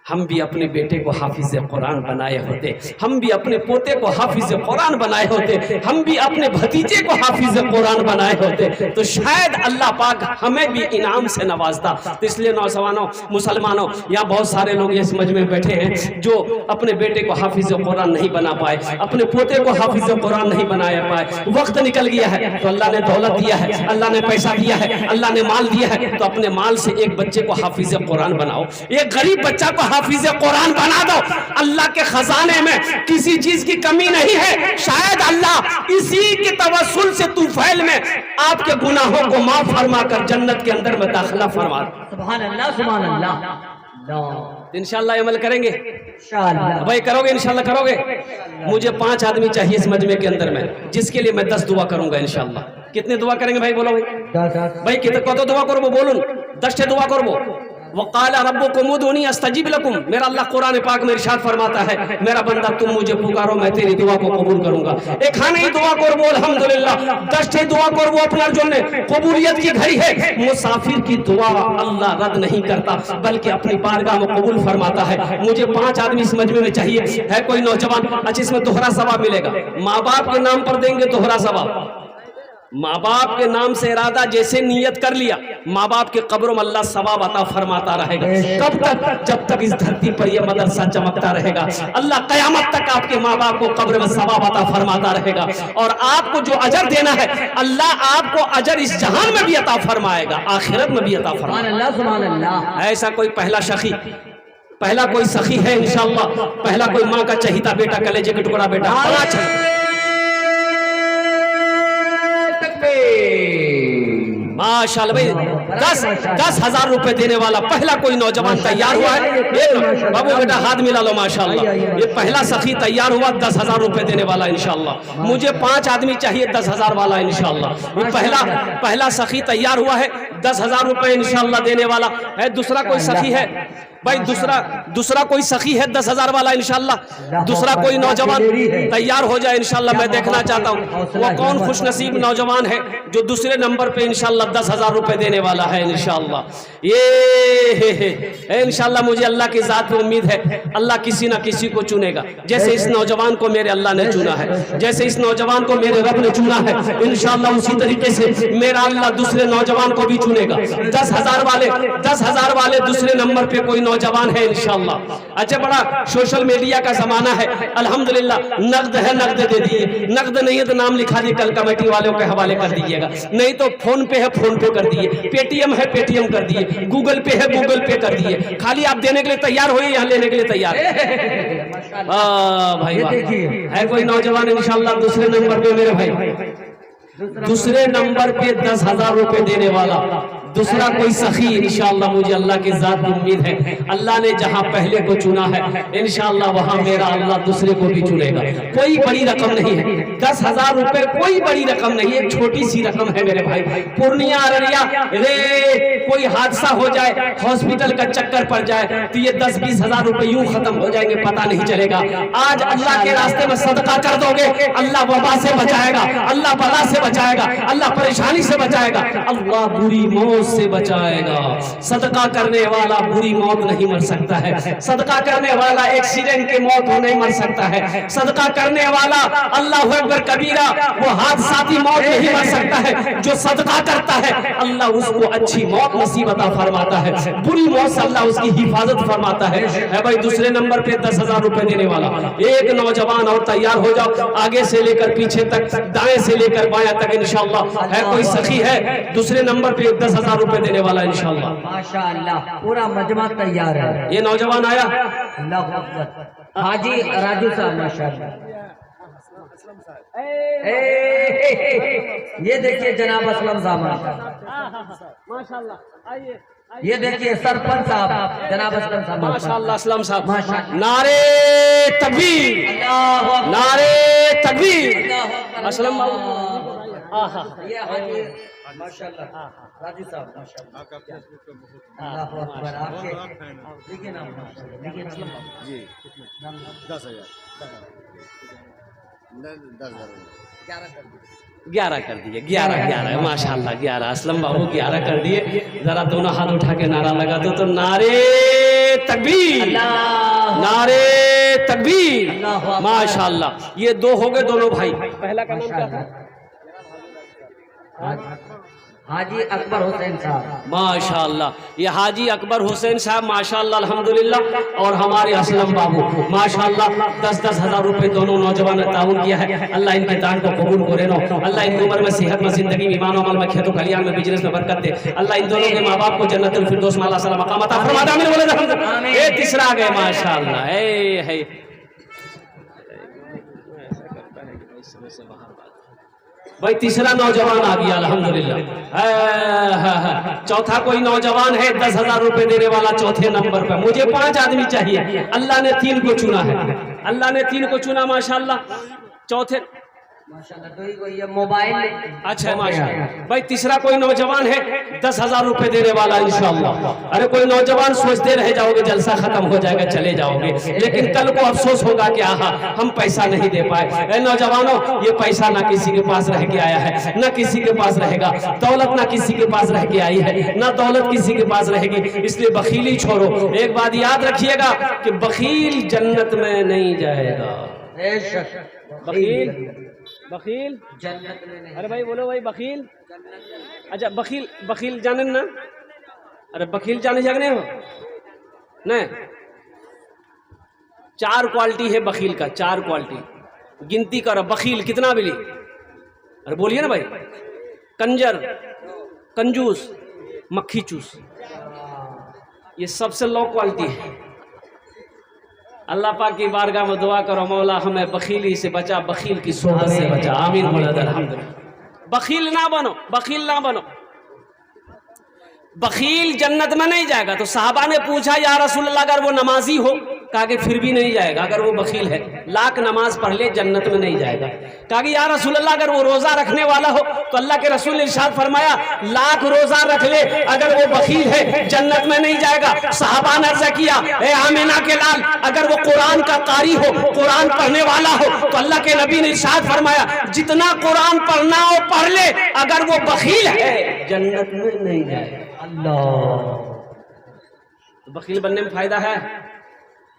हम भी अपने बेटे को हाफिज कुरान बनाए होते, हम भी अपने पोते को हाफिज कुरान बनाए होते, हम भी अपने भतीजे को हाफिज कुरान बनाए होते, तो शायद अल्लाह पाक हमें भी इनाम से नवाजता। तो इसलिए नौजवानों, मुसलमानों, यहाँ बहुत सारे लोग इस मजमे में बैठे हैं जो अपने बेटे को हाफिज कुरान नहीं बना पाए, अपने पोते को हाफिज कुरान नहीं बनाया पाए। वक्त निकल गया है तो अल्लाह ने दौलत दिया है, अल्लाह ने पैसा दिया है, अल्लाह ने माल दिया है, तो अपने माल से एक बच्चे को हाफिज कुरान बनाओ, एक गरीब बच्चा को हाफिज कुरान बना दो। अल्लाह के खजाने में किसी चीज की कमी नहीं है। शायद अल्लाह इसी के तवस्सुल से तूफैल में आपके गुनाहों को माफ फरमा कर जन्नत के अंदर में दाखिला फरमा। सुभान अल्लाह, सुभान अल्लाह। इंशाअल्लाह अमल करेंगे, भाई करोगे? इंशाअल्लाह करोगे? मुझे 5 आदमी चाहिए इस मजमे के अंदर में, जिसके लिए मैं 10 दुआ करूंगा इंशाअल्लाह। कितने दुआ करेंगे भाई? बोलो भाई कितने कत दुआ करो बोलूं? 10 दुआ करो। वक़ाल रब्बुकुम उदूनी अस्तजिब लकुम। मेरा अल्लाह कुरान पाक में इरशाद फरमाता है मेरा बंदा तुम मुझे पुकारो मैं तेरी दुआ को कबूल करूंगा। एक खाने ही दुआ करबो अल्हम्दुलिल्लाह, 10 दुआ करबो अपना जोने कबूलियत की घड़ी है। मुसाफिर की दुआ अल्लाह रद्द नहीं करता बल्कि अपनी बारगाह में कबूल फरमाता है। मुझे 5 आदमी इस मजमे में चाहिए। है कोई नौजवान? अच्छा इसमें दोहरा सवाब मिलेगा। माँ बाप के नाम पर देंगे दोहरा सवाब, माँ बाप के नाम से इरादा जैसे नियत कर लिया, माँ बाप के कब्रों में अल्लाह सवाब अता फरमाता रहेगा। कब तक? जब तक इस धरती पर यह मदरसा चमकता रहेगा। अल्लाह कयामत तक आपके माँ बाप को कब्र में सवाब अता फरमाता रहेगा। और आपको जो अजर देना है, अल्लाह आपको अजर इस जहान में भी अता फरमाएगा, आखिरत में भी अता फरमाएगा। ऐसा कोई पहला कोई सखी है इंशाअल्लाह, पहला कोई माँ का चहीता बेटा, कलेजे के टुकड़ा बेटा, माशाल्लाह भाई 10,000 रुपए देने वाला पहला कोई नौजवान तैयार हुआ है। बाबू बेटा हाथ मिला लो माशाल्लाह। ये पहला सखी तैयार हुआ 10,000 रुपए देने वाला इंशाल्लाह। मुझे 5 आदमी चाहिए 10,000 वाला इंशाल्लाह। ये पहला सखी तैयार हुआ है 10,000 रुपए इंशाल्लाह देने वाला है। दूसरा कोई सखी है भाई, दूसरा कोई सखी है 10,000 वाला इंशाल्लाह। दूसरा कोई नौजवान तैयार हो जाए इंशाल्लाह। मैं देखना चाहता हूँ वो कौन खुशनसीब नौजवान है जो दूसरे नंबर पे इंशाल्लाह 10,000 रुपए देने वाला है इंशाल्लाह। ये इंशाल्लाह मुझे अल्लाह की जात पे उम्मीद है, अल्लाह किसी ना किसी को चुनेगा। जैसे इस नौजवान को मेरे अल्लाह ने चुना है, जैसे इस नौजवान को मेरे रब ने चुना है, इंशाल्लाह उसी तरीके से मेरा अल्लाह दूसरे नौजवान को भी चुनेगा। 10,000 वाले दूसरे नंबर पे कोई नौजवान है इंशाल्लाह। अच्छा, बड़ा सोशल मीडिया का जमाना है अल्हम्दुलिल्लाह। नकद है नकद दे दिए, नकद नहीं है तो नाम लिखा दिए, कल कमेटी वालों के हवाले कर दीजिएगा। नहीं तो फोन पे है फोन पे कर दिए, पेटीएम है पेटीएम कर दिए, गूगल पे है गूगल पे कर दिए। खाली आप देने के लिए तैयार हो, यहाँ लेने के लिए तैयार भाई है कोई नौजवान इंशाल्लाह दूसरे नंबर पे मेरे भाई, दूसरे नंबर पे 10,000 रुपए देने वाला दूसरा कोई सखी इंशाअल्लाह। मुझे अल्लाह की जात की उम्मीद है, अल्लाह ने जहां पहले को चुना है इंशाअल्लाह वहां मेरा अल्लाह दूसरे को भी चुनेगा। कोई बड़ी रकम नहीं है 10,000 रुपए, कोई बड़ी रकम नहीं है, छोटी सी रकम है मेरे भाई। पूर्णिया अररिया रे कोई हादसा हो जाए, हॉस्पिटल का चक्कर पड़ जाए तो ये 10-20 हजार रुपए यूं खत्म हो जाएंगे, पता नहीं चलेगा। आज अल्लाह के रास्ते में सदका कर दोगे, अल्लाह वबा से बचाएगा, अल्लाह बला से बचाएगा, अल्लाह परेशानी से बचाएगा, अल्लाह बुरी मौत से बचाएगा। सदका करने वाला बुरी मौत नहीं मर सकता है, सदका करने वाला एक्सीडेंट के मौत हो नहीं मर सकता है, सदका करने वाला अल्लाह अकबर कबीरा वो हादसाती मौत नहीं मर सकता है। जो सदका करता है अल्लाह उसको अच्छी मौत नसीब अता फरमाता है, बुरी मौत से अल्लाह उसकी हिफाजत फरमाता है। भाई दूसरे नंबर पे 10,000 रुपए देने वाला एक नौजवान और तैयार हो जाओ, आगे से लेकर पीछे तक, दाएं से लेकर बायां तक इंशाअल्लाह। है कोई सखी है दूसरे नंबर पे 10,000 रुपए देने वाला इंशाअल्लाह। माशाअल्लाह पूरा मजमा तैयार है। ये नौजवान आया हाजी राजू साहब माशाअल्लाह। ये देखिए जनाब असलम साहब माशाअल्लाह। आइए ये देखिए सरपंच साहब जनाब असलम साहब माशाअल्लाह। असलम साहब नारे तकबीर, नारे तकबीर। असलम ये हाजी माशाअल्लाह राजू साहब माशाअल्लाह। अल्लाहू अकबर। आपके देखिए ना माशाअल्लाह जी 10,000 11 कर दिए 11 माशाअल्लाह 11। असलम बाबू 11 कर दिए। जरा दोनों हाथ उठा के नारा लगा दो तो नारे तकबीर, नारे तकबीर माशाअल्लाह। ये 2 हो गए दोनों भाई। पहला का नाम क्या था? हाजी अकबर हुसैन साहब माशाअल्लाह। ये हाजी अकबर हुसैन साहब माशाअल्लाह अल्हम्दुलिल्लाह। और हमारे असलम बाबू माशाअल्लाह 10-10 हजार रुपए दोनों नौजवान ने ताउन किया है। अल्लाह इनके दान को कबूल करे नो, अल्लाह इनकी उम्र में सेहत में, जिंदगी में, ईमान अमल में, खेतों खलियान में, बिजनेस में बरकत दे। अल्लाह इन दोनों के माँ बाप को जन्नतुल फिरदौस में अल्लाह सलाम मकाम अता फरमा दे। आमीन बोले। ये तीसरा आ गए माशाअल्लाह। है भाई तीसरा नौजवान आ गया अल्हम्दुलिल्लाह। चौथा कोई नौजवान है 10,000 रुपए देने वाला चौथे नंबर पर। मुझे 5 आदमी चाहिए, अल्लाह ने 3 को चुना है, अल्लाह ने 3 को चुना माशाअल्लाह। चौथे माशाअल्लाह तो ये मोबाइल अच्छा माशाअल्लाह। भाई तीसरा कोई नौजवान है 10,000 रुपए देने वाला इंशाअल्लाह। अरे कोई नौजवान सोचते रह जाओगे जलसा खत्म हो जाएगा चले जाओगे, लेकिन कल को अफसोस होगा कि आहा हम पैसा नहीं दे पाए। ए नौजवानों, ये पैसा ना किसी के पास रह के आया है, ना किसी के पास रहेगा। दौलत ना किसी के पास रह के आई है, ना दौलत किसी के पास रहेगी। इसलिए बखीली छोड़ो। एक बात याद रखिएगा कि बखील जन्नत में नहीं जाएगा। बखील बखील। जन्नत में नहीं। अरे भाई बोलो भाई बखील। अच्छा बखील, बखील जाने ना? अरे बखील जाने जागने हो नहीं? 4 क्वालिटी है बखील का, 4 क्वालिटी गिनती करो। बखील कितना बिली? अरे बोलिए ना भाई। कंजर, कंजूस, मक्खी चूस, ये सबसे लो क्वालिटी है। अल्लाह पाक की बारगाह में दुआ करो, मौला हमें बखीली से बचा, बखील की सोहबत से बचा। आमीन बोला अल्हम्दुलिल्लाह। बखील ना बनो, बखील ना बनो। बखील जन्नत में नहीं जाएगा। तो साहबा ने पूछा या रसूलल्लाह अगर वो नमाजी हो? कहा कि फिर भी नहीं जाएगा। अगर वो बखील है, लाख नमाज पढ़ ले जन्नत में नहीं जाएगा। कहा कि या रसूलल्लाह अगर वो रोजा रखने वाला हो? तो अल्लाह के रसूल ने इरशाद फरमाया लाख रोजा रख ले, अगर वो बखील है जन्नत में नहीं जाएगा। साहबा ने अर्ज़ किया ए आमिना के लाल, अगर वो कुरान का कारी हो, कुरान पढ़ने वाला हो? तो अल्लाह के नबी ने इरशाद फरमाया जितना कुरान पढ़ना हो पढ़ ले, अगर वो बखील है जन्नत में नहीं जाएगा। तो बखील बनने में फायदा है?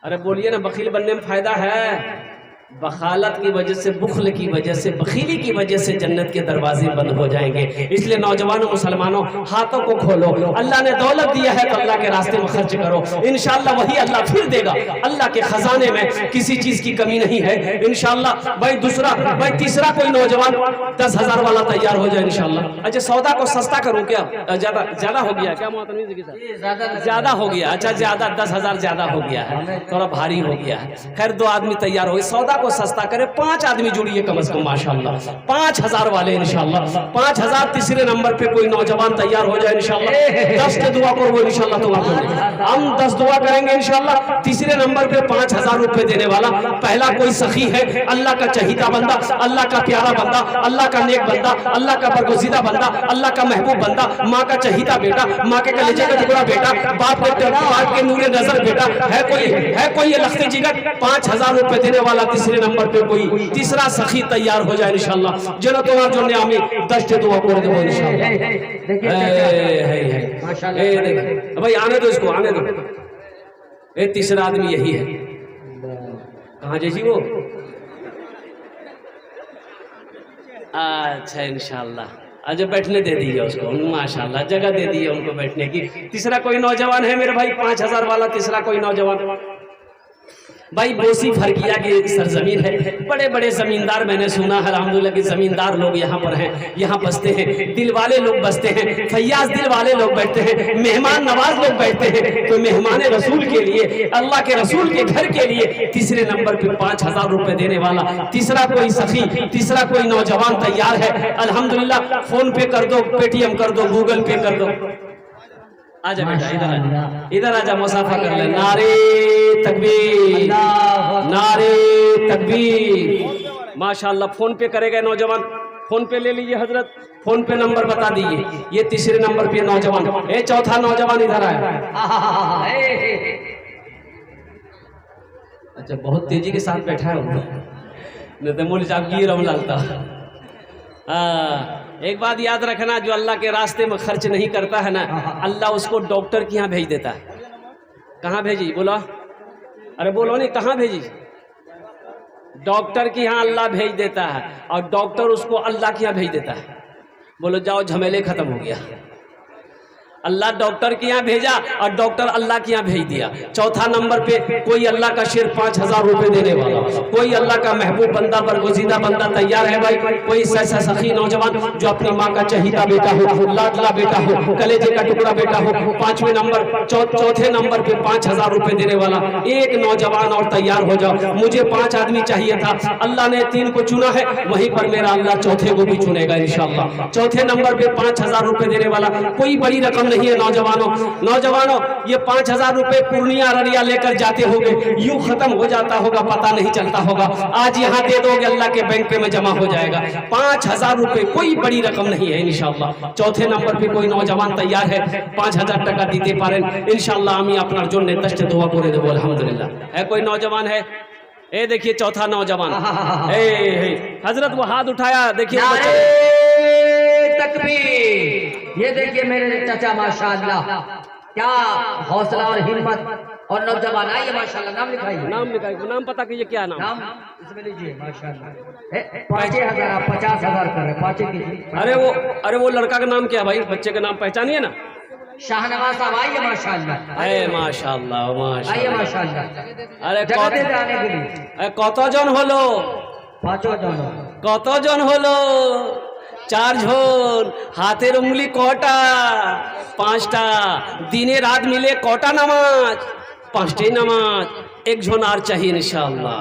अरे बोलिए ना, बखील बनने में फायदा है? बखालत की वजह से, बुखल की वजह से, बखीली की वजह से जन्नत के दरवाजे बंद हो जाएंगे। इसलिए नौजवानों मुसलमानों हाथों को खोलो। अल्लाह ने दौलत दिया है तो अल्लाह के रास्ते में खर्च करो, इंशाअल्लाह वही अल्लाह फिर देगा। अल्लाह के खजाने में किसी चीज की कमी नहीं है इंशाअल्लाह। भाई दूसरा, भाई तीसरा कोई नौजवान 10,000 वाला तैयार हो जाए इंशाअल्लाह। अच्छा सौदा को सस्ता करूं क्या? ज्यादा हो गया क्या? ज्यादा हो गया। अच्छा ज्यादा 10,000 ज्यादा हो गया है, थोड़ा भारी हो गया है। खैर 2 आदमी तैयार हो, सौदा को सस्ता करे। 5 आदमी जुड़िए कम से कम माशाअल्लाह, 5,000 वाले इंशाअल्लाह। 5,000 तीसरे नंबर पे कोई नौजवान तैयार हो जाए इंशाअल्लाह। 10 के दुआ करो इंशाअल्लाह। दुआ करेंगे हम, 10 दुआ करेंगे इंशाअल्लाह। तीसरे नंबर पे 5,000 रुपए देने वाला पहला कोई सखी है, अल्लाह का चहीता बंदा, अल्लाह का प्यारा बंदा, अल्लाह का नेक बंदा, अल्लाह का बरगुज़ीदा बंदा, अल्लाह का महबूब बंदा, माँ का चहीता बेटा, माँ के कलेजे का टुकड़ा बेटा, बाप के नूरे नजर बेटा है कोई ये लख्ती जिगर। 5,000 रुपए देने वाला तीसरे नंबर पे कोई तीसरा सखी तैयार हो जाए इंशाअल्लाह। जनो तुम्हार जो आमी 10 दुआ कर दो इंशाअल्लाह। भाई आने दो इसको, आने दो। ये तीसरा आदमी यही है। कहाँ जैसी वो? अच्छा इंशाअल्लाह आज बैठने दे दीजिए उसको, माशाअल्लाह जगह दे दीजिए उनको बैठने की। तीसरा कोई नौजवान है मेरे भाई 5,000 वाला? तीसरा कोई नौजवान? भाई बोसी फरकिया की सरजमीन है, बड़े बड़े जमींदार मैंने सुना है अल्हम्दुलिल्लाह कि जमींदार लोग यहाँ पर हैं, यहाँ बसते हैं, दिल वाले लोग बसते हैं, फैयाज दिल वाले लोग बैठते हैं, मेहमान नवाज लोग बैठते हैं। तो मेहमान रसूल के लिए, अल्लाह के रसूल के घर के लिए तीसरे नंबर पे 5,000 रुपए देने वाला तीसरा कोई सखी, तीसरा कोई नौजवान तैयार है अल्हम्दुलिल्लाह। फोन पे कर दो, पेटीएम कर दो, गूगल पे कर दो। आजा बेटा इधर आजा, मुसाफा कर ले। नारे तकबीर, नारे तकबीर। माशाअल्लाह फोन पे करेगा नौजवान, फोन पे ले लीजिए हजरत, फोन पे नंबर बता दीजिए। ये तीसरे नंबर पे नौजवान, ये चौथा नौजवान इधर आया। अच्छा बहुत तेजी के साथ बैठा है नहीं तो मुझे आपकी रम लालता। एक बात याद रखना, जो अल्लाह के रास्ते में खर्च नहीं करता है ना, अल्लाह उसको डॉक्टर के यहाँ भेज देता है। कहाँ भेजी? बोलो, अरे बोलो नहीं, कहाँ भेजी? डॉक्टर के यहाँ अल्लाह भेज देता है, और डॉक्टर उसको अल्लाह के यहाँ भेज देता है। बोलो जाओ झमेले खत्म हो गया। अल्लाह डॉक्टर के यहाँ भेजा और डॉक्टर अल्लाह के यहाँ भेज दिया। चौथा नंबर पे कोई अल्लाह का शेर 5,000 रुपए देने वाला, कोई अल्लाह का महबूब बंदा, बरगुज़ीदा बंदा तैयार है भाई। कोई ऐसा सखी नौजवान जो अपनी माँ का चहीता बेटा हो, लाडला बेटा हो, कलेजे का टुकड़ा बेटा हो। 5वें नंबर, चौथे नंबर पे 5,000 रुपए देने वाला एक नौजवान और तैयार हो जाओ। मुझे 5 आदमी चाहिए था, अल्लाह ने 3 को चुना है, वहीं पर मेरा अल्लाह चौथे को भी चुनेगा इंशाअल्लाह। चौथे नंबर पे 5,000 रुपए देने वाला कोई बड़ी रकम नहीं है नौजवानों। ये 5,000 रुपए पूर्णिया अररिया लेकर जाते होगे, यूं खत्म हो जाता होगा, पता नहीं चलता होगा। आज यहाँ दे दोगे, अल्लाह के बैंक पे में जमा हो जाएगा। 5,000 रुपए कोई बड़ी रकम नहीं है इंशाअल्लाह। चौथे नंबर पे कोई नौजवान तैयार है 5,000 টাকা দিতে পারেন इंशाअल्लाह। আমি আপনার জন্য দশটা দোয়া করে দেব আলহামদুলিল্লাহ। है कोई नौजवान है? ए देखिए चौथा नौजवान, हजरत वो हाथ उठाया, देखिए तकबीर। ये देखिए मेरे चाचा माशाअल्लाह क्या हौसला और हिम्मत। और नौजवान आइए माशाल्लाह, नाम लिखाइए। नाम लिखाइए, नाम पता कीजिए क्या नाम। नाम इसमें लीजिए माशाल्लाह। 5000 आप 50,000 कर रहे, 5 कीजिए। अरे वो लड़का का नाम क्या है भाई, बच्चे का नाम पहचानिए ना। शाहनवाज साहब आइए माशाल्लाह, अरे माशाल्लाह आइए माशाल्लाह। माशाल्लाह। अरे जगह देते आने के लिए। কতজন হলো? 5 জন। কতজন হলো? 4 জন। হাতের উঙ্গলি কটা? 5টা। দিনে রাত মিলে কটা নামাজ? 5টি নামাজ। একজন আর চাই ইনশাআল্লাহ।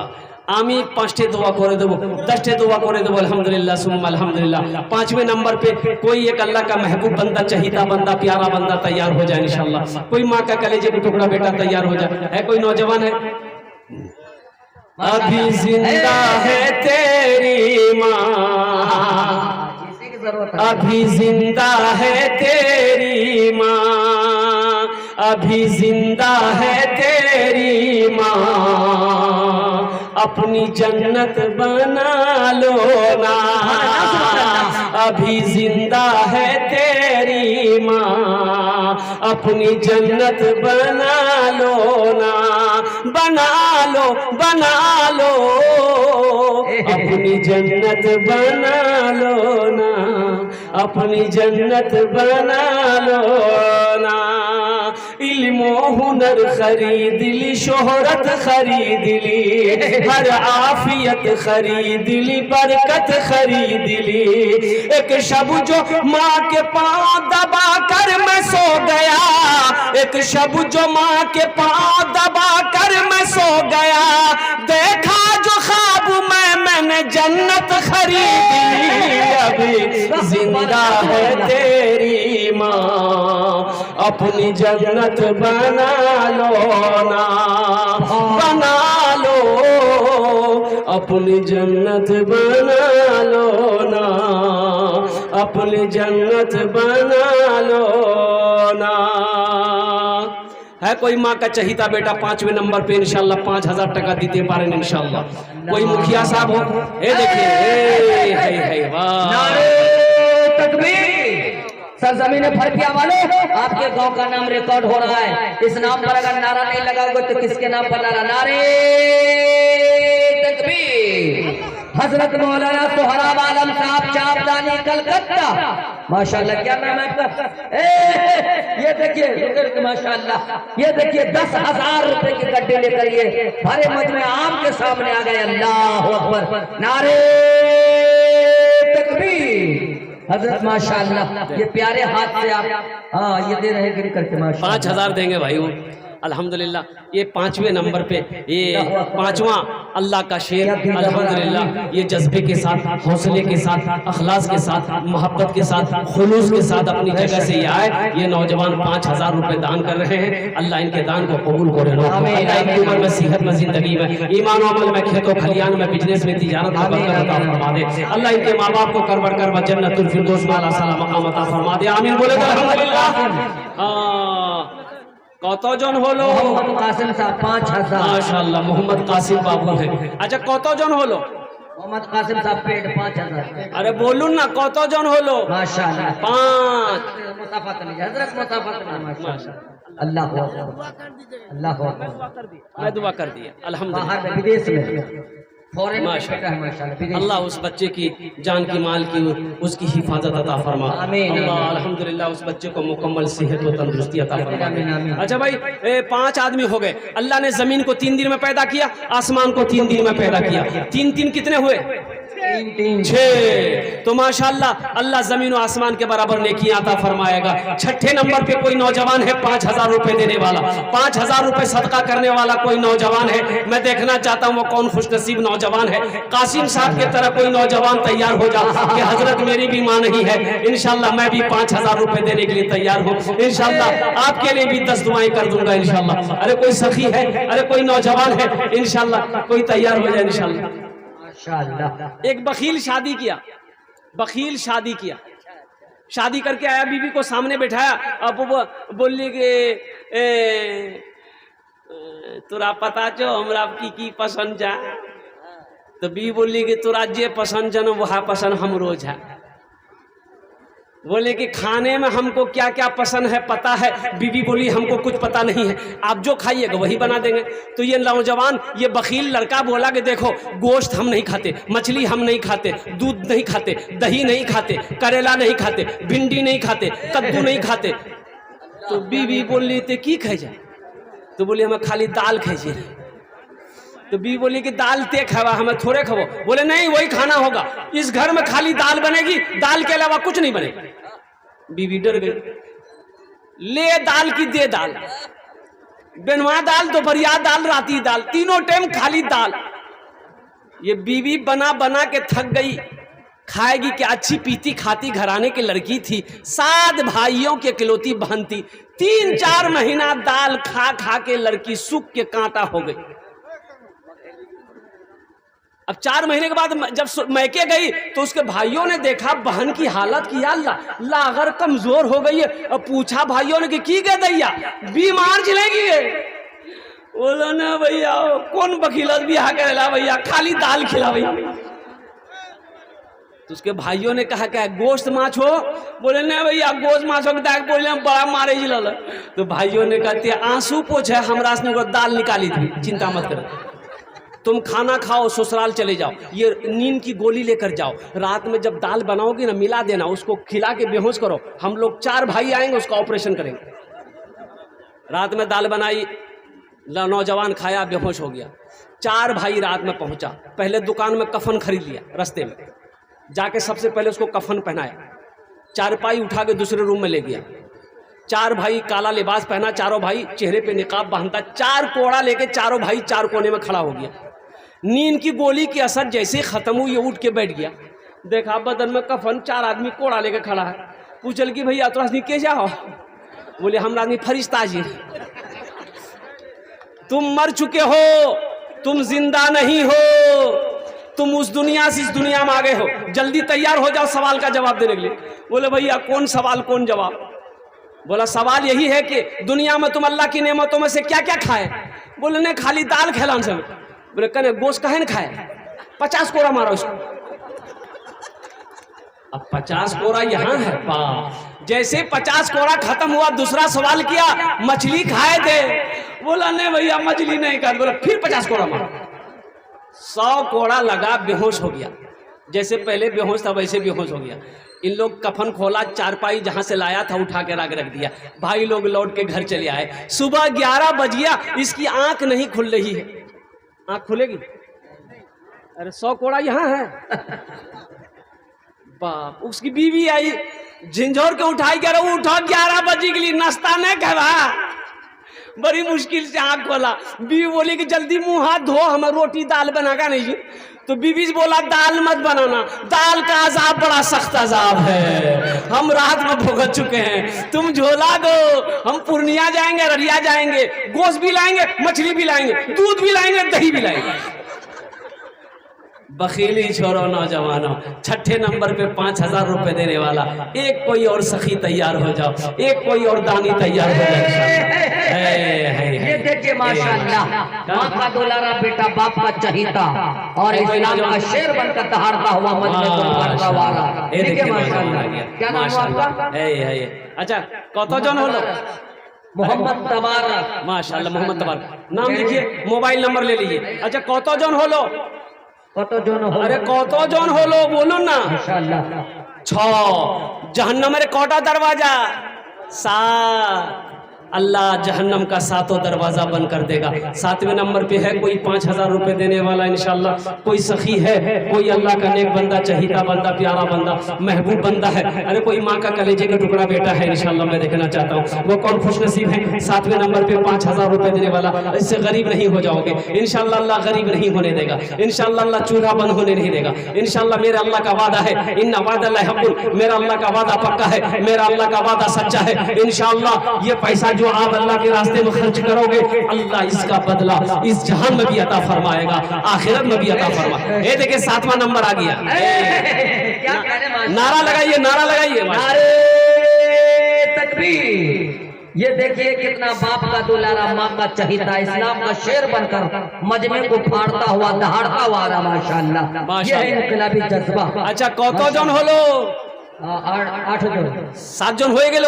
আমি 5टे दुआ করে দেব, 10टे दुआ করে দেব। अल्हम्दुलिल्लाह सुम्मा अल्हम्दुलिल्लाह। 5वें नंबर पे कोई एक अल्लाह का महबूब बंदा, चहीता बंदा, प्यारा बंदा तैयार हो जाए इंशाअल्लाह। कोई माँ का कलेजे का टुकड़ा बेटा तैयार हो जाए। है कोई नौजवान है? अभी जिंदा है तेरी माँ, अभी जिंदा है तेरी माँ, अभी जिंदा है तेरी माँ, अपनी जन्नत बना लो ना, अभी जिंदा है तेरी माँ, अपनी जन्नत बना लो ना, बना लो बना लो, अपनी जन्नत बना लो ना, अपनी जन्नत बना लो ना। इल्मो हुनर खरीद ली, शोहरत खरीद ली, हर आफियत खरीद ली, बरकत खरीद ली। एक शब जो माँ के पाँव दबा कर मैं सो गया, एक शब जो माँ के पाँव दबा कर मैं सो गया, देखा जो ख्वाब मैंने जन्नत खरीदी, अभी जिंदा है तेरी माँ, अपनी जन्नत बना लो ना, बना लो, अपनी जन्नत बना लो ना, अपनी जन्नत बना लो ना। है कोई माँ का चहीता बेटा 5वें नंबर पे इंशाल्लाह 5000 टका दीते पारें इंशाल्लाह। कोई मुखिया साहब हो, ये देखिए, वाह, नारे तकबीर। सरजमीन फरकिया वाले, आपके गांव का नाम रिकॉर्ड हो रहा है। इस नाम पर अगर नारा नहीं लगाओगे तो किसके नाम पर नारा? नारे तकबीर। हजरत मौलाना सोहराब आलम साहब चापदानी कलकत्ता, माशाल्लाह। क्या नाम है आपका? ये देखिए माशाल्लाह, ये देखिए 10,000 रुपए के गड्ढे लेकर ये भरे मजमे आम के सामने आ गए। अल्लाह अकबर, नारे तकबीर। हजरत माशाल्लाह, ये प्यारे हाथ से आप ये दे रहे गिर करके माशाल्लाह। 5000 देंगे भाई वो अल्हम्दुलिल्लाह। ये 5वें नंबर पे, ये 5वां अल्लाह का शेर अल्हम्दुलिल्लाह, ये जज्बे के साथ, हौसले के साथ, अखलास के साथ, मोहब्बत के साथ, खुलूस के साथ अपनी जगह से ये आए। ये नौजवान 5000 रुपए दान कर रहे हैं। अल्लाह इनके दान को कबूल करे, अल्लाह इनकी उम्र में, सेहत में, जिंदगी में, ईमान अमल में, खेतों खलियान में, बिजनेस में, तिजारत में बरकत अता फरमा दे। अल्लाह इनके माँ बाप को कर बढ़कर जन्नतुल फिरदौस में आला साला मकाम अता फरमा दे। आमीन बोले तो अल्हम्दुलिल्लाह। কতজন হলো? मोहम्मद कासिम साहब 5000 माशाल्लाह, मोहम्मद कासिम बाबू है। अच्छा कতজন হলো? मोहम्मद कासिम साहब पेड़ 5000। अरे बोलून ना कतজন হলো? माशाल्लाह 5। मुसाफत नहीं, हजरत मुसाफत नहीं, माशाल्लाह। अल्लाह अकबर, अल्लाह अकबर। मैं दुआ कर दिया अल्हम्दुलिल्लाह। बाहर में, विदेश में, फॉरेन में माशाल्लाह। बेटा है माशाल्लाह, विदेश। अल्लाह उस बच्चे की जान की, माल की, उसकी हिफाजत अता फरमा। आमीन। अल्लाह अल्हम्दुलिल्लाह उस बच्चे को मुकम्मल सेहत और तंदुरुस्ती अता आमीन, फरमा। आमीन। अच्छा भाई, 5 आदमी हो गए। अल्लाह ने जमीन को 3 दिन में पैदा किया, आसमान को 3 दिन में पैदा किया। 3 कितने हुए? 6। तो माशाल्लाह अल्लाह जमीन और आसमान के बराबर नेकियां अता फरमाएगा। 6ठे नंबर पे कोई नौजवान है 5000 रुपए देने वाला, 5000 रुपए सदका करने वाला कोई नौजवान है। मैं देखना चाहता हूँ वो कौन खुशनसीब नौजवान है। कासिम साहब की तरह कोई नौजवान तैयार हो जा कि हजरत मेरी भी मां नहीं है, इंशाल्लाह मैं भी 5000 रुपए देने के लिए तैयार हूँ। इंशाल्लाह आपके लिए भी 10 दुआएं कर दूंगा इंशाल्लाह। अरे कोई सखी है, अरे कोई नौजवान है, इंशाल्लाह कोई तैयार हो जाए इंशाल्लाह। एक बखील शादी किया, बखील शादी किया, शादी करके आया, बीवी को सामने बैठाया। अब वो बोली कि तोरा पता चो हमरा की पसंद जा? तो बीवी बोली कि तोरा जे पसंद जन वह पसंद हमरो जा। बोले कि खाने में हमको क्या क्या पसंद है पता है। बीवी बोली हमको कुछ पता नहीं है, आप जो खाइएगा वही बना देंगे। तो ये नौजवान, ये बखील लड़का बोला कि देखो गोश्त हम नहीं खाते, मछली हम नहीं खाते, दूध नहीं खाते, दही नहीं खाते, करेला नहीं खाते, भिंडी नहीं खाते, कद्दू नहीं खाते। तो बीवी बोली ते की खाई जाए? तो बोली हमें खाली दाल खाइए। तो बीवी बोली कि दाल ते खावा, हमें थोड़े खाओ। बोले नहीं, वही खाना होगा, इस घर में खाली दाल बनेगी, दाल के अलावा कुछ नहीं बनेगा। बीवी डर गई, ले दाल की दे दाल, बनवा दाल, दोपहरिया दाल, राती दाल, तीनों टाइम खाली दाल। ये बीवी बना बना के थक गई, खाएगी क्या? अच्छी पीती खाती घराने की लड़की थी, 7 भाइयों के इकलौती बहन थी। 3-4 महीना दाल खा खा के लड़की सूख के कांटा हो गई। अब 4 महीने के बाद जब मैके गई तो उसके भाइयों ने देखा बहन की हालत की, अल्लाह लागर कमजोर हो गई है। अब पूछा भाइयों ने कि की गए दैया, बीमार चलेगी? बोलो ना भैया, कौन बकीलत बियाह करेला भैया, खाली दाल खिला भैया। तो उसके भाइयों ने कहा क्या गोश्त माछ हो? बोले नहीं भैया, गोश्त माछ हो। बोले बड़ा मारे जिला। तो भाइयों ने कहते आंसू पोछे हमरा से दाल निकाली थी, चिंता मत करो, तुम खाना खाओ, ससुराल चले जाओ, ये नींद की गोली लेकर जाओ, रात में जब दाल बनाओगे ना मिला देना, उसको खिला के बेहोश करो, हम लोग 4 भाई आएंगे, उसका ऑपरेशन करेंगे। रात में दाल बनाई, नौजवान खाया, बेहोश हो गया। 4 भाई रात में पहुंचा, पहले दुकान में कफन खरीद लिया, रास्ते में जाके सबसे पहले उसको कफन पहनाया, चारपाई उठा के दूसरे रूम में ले गया। 4 भाई काला लिबास पहना, चारों भाई चेहरे पे निकाब बांधता, 4 कोड़ा लेके चारों भाई 4 कोने में खड़ा हो गया। नींद की गोली की असर जैसे खत्म हुई, उठ के बैठ गया, देखा बदन में कफन, 4 आदमी कोड़ा लेके खड़ा है। पूछल कि भैया तो आदमी कैसा हो? बोले हम आदमी फरिश्ता जी, तुम मर चुके हो, तुम जिंदा नहीं हो, तुम उस दुनिया से इस दुनिया में आ गए हो, जल्दी तैयार हो जाओ सवाल का जवाब देने के लिए। बोले भैया कौन सवाल कौन जवाब? बोला सवाल यही है कि दुनिया में तुम अल्लाह की नेमतों में से क्या क्या खाए? बोले नहीं खाली दाल खेला से। बोले कने गोश्त काहे न खाए? 50 कोड़ा मारो उसको। अब 50 कोड़ा यहाँ है बाप। जैसे 50 कोड़ा खत्म हुआ, दूसरा सवाल किया मछली खाए थे? बोला नहीं भैया मछली नहीं खाए। बोला फिर 50 कोड़ा मारो। 100 कोड़ा लगा, बेहोश हो गया, जैसे पहले बेहोश था वैसे बेहोश हो गया। इन लोग कफन खोला, चारपाई जहां से लाया था उठा के रख दिया। भाई लोग लौट के घर चले आए। सुबह 11 बज गया, इसकी आंख नहीं खुल रही है। आंख खुलेगी? अरे 100 कोड़ा यहाँ है बाप। उसकी बीवी आई, झिंझोर के उठाई, कह रहा उठा 11 बजे के लिए नाश्ता नहीं करवा। बड़ी मुश्किल से आंख खोला। बीवी बोली कि जल्दी मुंह हाथ धो, हमें रोटी दाल बनागा नहीं। तो बीबी बोला दाल मत बनाना, दाल का अजाब बड़ा सख्त अजाब है, हम रात में भुगत चुके हैं, तुम झोला दो, हम पूर्णिया जाएंगे, ररिया जाएंगे, गोश्त भी लाएंगे, मछली भी लाएंगे, दूध भी लाएंगे, दही भी लाएंगे। बखीली छोरो नौजवानों, 6ठे नंबर पे 5000 रुपए देने वाला एक कोई और सखी तैयार हो जाओ, एक कोई और दानी तैयार हो जाए। ये देखिए माशाअल्लाह, माँ का दुलारा बेटा बाप का चहीता और इस्लाम का शेर बनकर दहाड़ता हुआ मजमे वाला। ये देखिए माशाअल्लाह, क्या नाम है आपका? अच्छा कत जन हलो? मोहम्मद तबारक। माशाअल्लाह मोहम्मद तबारक नाम लिखिए, मोबाइल नंबर ले लीजिए। अच्छा कत जन हलो? अरे कत जन हलो बोलो ना। 6। जहन्नम रे कोटा दरवाजा? 7। अल्लाह जहन्नम का 7वां दरवाजा बंद कर देगा। 7वें नंबर पे है कोई 5000 रुपए देने वाला इंशाल्लाह। कोई सखी है, कोई अल्लाह का नेक बंदा, चहीता बंदा, प्यारा बंदा, महबूब बंदा है, अरे कोई माँ का कलेजे का टुकड़ा बेटा है, इंशाल्लाह मैं देखना चाहता हूँ वो कौन खुशनसीब है। 7वें नंबर पे 5000 रुपए देने वाला। इससे गरीब नहीं हो जाओगे इंशाल्लाह, अल्लाह गरीब नहीं होने देगा इंशाल्लाह, अल्लाह चूल्हा बंद होने नहीं देगा इंशाल्लाह। मेरा अल्लाह का वादा है, इन्ना वादा हक़्क़ुन, मेरा अल्लाह का वादा पक्का है, मेरा अल्लाह का वादा सच्चा है इंशाल्लाह। ये पैसा जो आप अल्लाह के रास्ते में खर्च करोगे, अल्लाह इसका बदला इस जहान में भी अता फरमाएगा, आखिरत में भी अता फरमाएगा। ये देखिए 7वां नंबर आ गया। नारा लगाइए, नारा लगाइए, नारे तकबीर। ये देखिए कितना बाप का दुलारा, माँ का चहीता, इस्लाम का शेर बनकर मजमे को फाड़ता हुआ, दहाड़ता हुआ माशाअल्लाह। ये है इनकलाबी जज्बा। अच्छा कत जन हलो? आठ जन 7 जन হয়ে গেল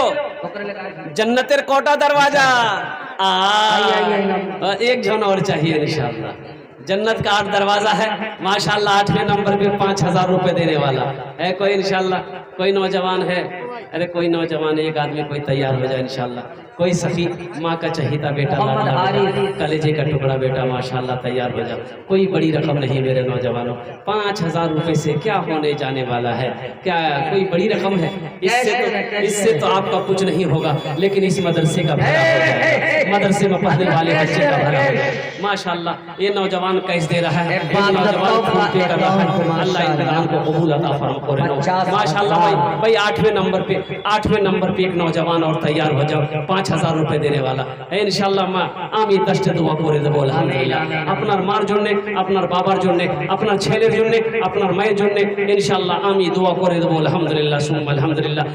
जन्नतेर कोटा दरवाजा एक जन और चाहिए इंशाल्लाह। जन्नत का 8 दरवाजा है माशाल्लाह। 8वें नंबर पे 5000 रुपए देने वाला है कोई इंशाल्लाह। कोई नौजवान है, अरे कोई नौजवान एक आदमी कोई तैयार हो जाए इंशाल्लाह। कोई सखी माँ का चहीता बेटा कलेजे का टुकड़ा बेटा माशाल्लाह तैयार हो जाओ। कोई बड़ी रकम नहीं मेरे नौजवानों, 5000 रुपए से क्या होने जाने वाला है, क्या कोई बड़ी रकम है? इससे तो आपका कुछ नहीं होगा, लेकिन इस मदरसे का भला हो जाए, मदरसे में पढ़ने वाले बच्चे का भला हो जाए माशाल्लाह। ये नौजवान कैसे दे रहा है, नौजवान खूब पे कर रहा है। अल्लाह इंतजाम को कबूल अता फरमा माशाल्लाह। भाई 8वें नंबर पे एक नौजवान और तैयार हो जाओ, 5000 रुपए देने वाला है इंशाल्लाह। माँ आमी दस्ट दुआ করে দেব আলহামদুলিল্লাহ। আপনার মার জন্য, আপনার বাবার জন্য, আপনার ছেলের জন্য, আপনার মায়ের জন্য इंशाल्लाह आमी दुआ করে দেব अल्हम्दुलिल्लाह सुम्मा अल्हम्दुलिल्लाह।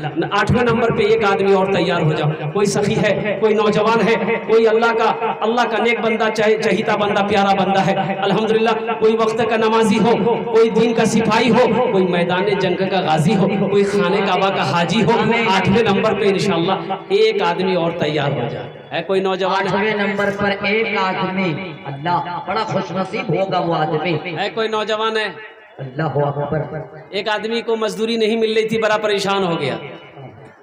8वें नंबर पे एक आदमी और तैयार हो जाओ। कोई सखी है, कोई नौजवान है, कोई अल्लाह का नेक बंदा, चहीता बंदा, प्यारा बंदा है अल्हम्दुलिल्लाह। कोई वक्त का नमाजी हो, कोई दीन का सिपाही हो, कोई मैदान जंग का गाजी हो, कोई खाने काबा का हाजी हो। 8वें नंबर पे इंशाल्लाह एक आदमी और तैयार हो जाए। है कोई नौजवान? 8वें नंबर पर एक आदमी, अल्लाह बड़ा खुशनसीब होगा वो आदमी। है कोई नौजवान है? अल्लाह अकबर। एक आदमी को मजदूरी नहीं मिल रही थी, बड़ा परेशान हो गया।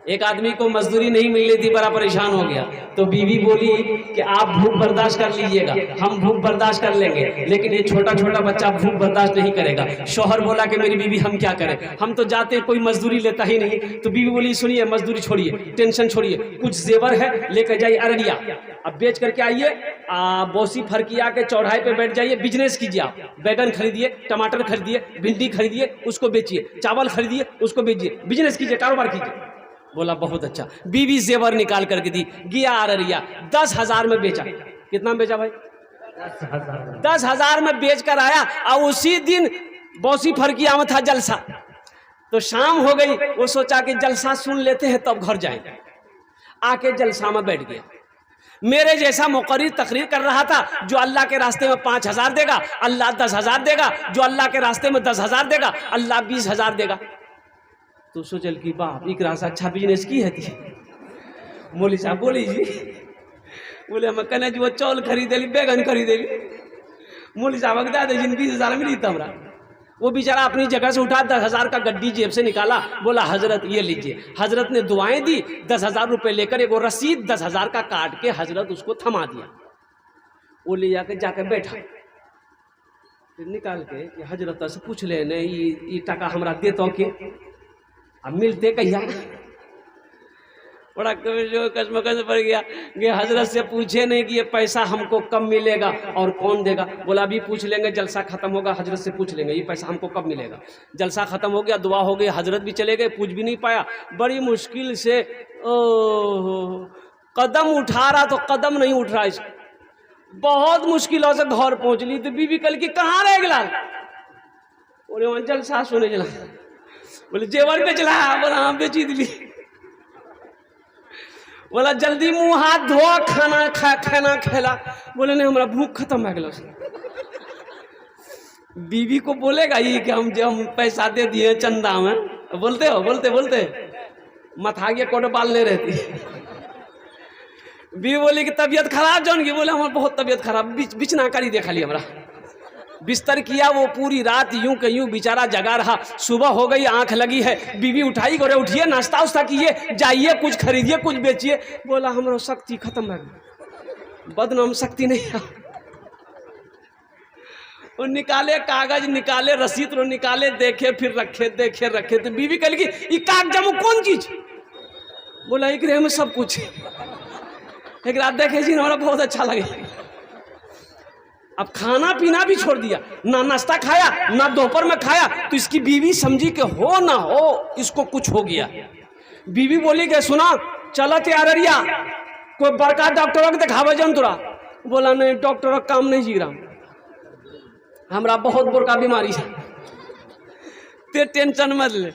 एक आदमी को मजदूरी नहीं मिल रही थी, बड़ा परेशान हो गया। तो बीवी बोली कि आप भूख बर्दाश्त कर लीजिएगा, हम भूख बर्दाश्त कर लेंगे, लेकिन ये छोटा छोटा बच्चा भूख बर्दाश्त नहीं करेगा। शौहर बोला कि मेरी बीवी हम क्या करें, हम तो जाते कोई मजदूरी लेता ही नहीं। तो बीवी बोली सुनिए, मजदूरी छोड़िए, टेंशन छोड़िए, कुछ जेवर है लेकर जाइए अररिया, अब बेच करके आइए, बोसी फरकिया के चौराहे पे बैठ जाइए, बिजनेस कीजिए। आप बैगन खरीदिए, टमाटर खरीदिए, भिंडी खरीदिए, उसको बेचिए, चावल खरीदिए, उसको बेचिए, बिजनेस कीजिए, कारोबार कीजिए। बोला बहुत अच्छा। बीवी जेवर निकाल करके दी, गया अररिया, 10,000 में बेचा। कितना में बेचा भाई? 10,000 में बेच कर आया। और उसी दिन बौसी फरकिया में था जलसा, तो शाम हो गई। वो सोचा कि जलसा सुन लेते हैं तब घर जाएंगे। आके जलसा में बैठ गया। मेरे जैसा मुकर्रिर तकरीर कर रहा था, जो अल्लाह के रास्ते में 5,000 देगा अल्लाह 10,000 देगा, जो अल्लाह के रास्ते में 10,000 देगा अल्लाह 20,000 देगा। तो सोचल कि बाप इकरा से अच्छा बिजनेस की है थी। मौली साहब बोली जी, बोले हम कहने जी वो चौल खरीदेली, बैगन खरीदेली। मौली साहब बता दे जिन 20,000 मिली तमरा। वो बेचारा अपनी जगह से उठा 10,000 का गड्डी जेब से निकाला, बोला हजरत ये लीजिए। हजरत ने दुआएं दी, 10,000 रुपये लेकर एक रसीद 10,000 का काट के हजरत उसको थमा दिया। वो ले जाके बैठा, फिर निकाल के हजरत से पूछ ले ये टका हमरा देता कि अब मिलते कहिया। बड़ा कसमकस पड़ गया कि हजरत से पूछे नहीं कि ये पैसा हमको कब मिलेगा और कौन देगा। बोला अभी पूछ लेंगे, जलसा खत्म होगा, हजरत से पूछ लेंगे ये पैसा हमको कब मिलेगा। जलसा खत्म हो गया, दुआ हो गई, हजरत भी चले गए, पूछ भी नहीं पाया। बड़ी मुश्किल से कदम उठा रहा तो कदम नहीं उठ रहा, इसको बहुत मुश्किलों से घर पहुंच ली। तो बीबी कल की कहाँ रह गया? बोले वहाँ जलसा सुने चला। बोले जेवर पे चला, बोला हाँ बेची दिली। बोला जल्दी मुंह हाथ धो, खाना खेला। बोले नहीं हमारा भूख खत्म हो गया। बीवी को बोलेगा ये कि हम पैसा दे दिए चंदा में, बोलते मथा के कोट बाल ले रहती। बीवी बोली कि तबीयत खराब जौन की। बोले हमारा बहुत तबीयत खराब, बिछना करी देखा ली हमारा, बिस्तर किया। वो पूरी रात यूं के यूं बेचारा जगा रहा। सुबह हो गई, आंख लगी है, बीवी उठाई, गोरे उठिए, नाश्ता उस्ता कीजिए, जाइए, कुछ खरीदिए, कुछ बेचिए। बोला हमारा शक्ति खत्म है, बदनाम शक्ति नहीं। वो निकाले कागज, निकाले रसीद, रो निकाले, देखे फिर रखे। तो बीवी कह लगी ये कागज में कौन चीज? बोला एक में सब कुछ। एक रात देखे जी हमारा बहुत अच्छा लगे। अब खाना पीना भी छोड़ दिया, ना नाश्ता खाया, ना दोपहर में खाया। तो इसकी बीवी समझी कि हो ना हो इसको कुछ हो गया। बीवी बोली कि सुना चला अररिया, कोई बड़का डॉक्टर के दिखावे जन तोरा। बोला नहीं डॉक्टर का काम नहीं जी रहा, हमरा बहुत बड़का बीमारी है, ते टेंशन मत ले।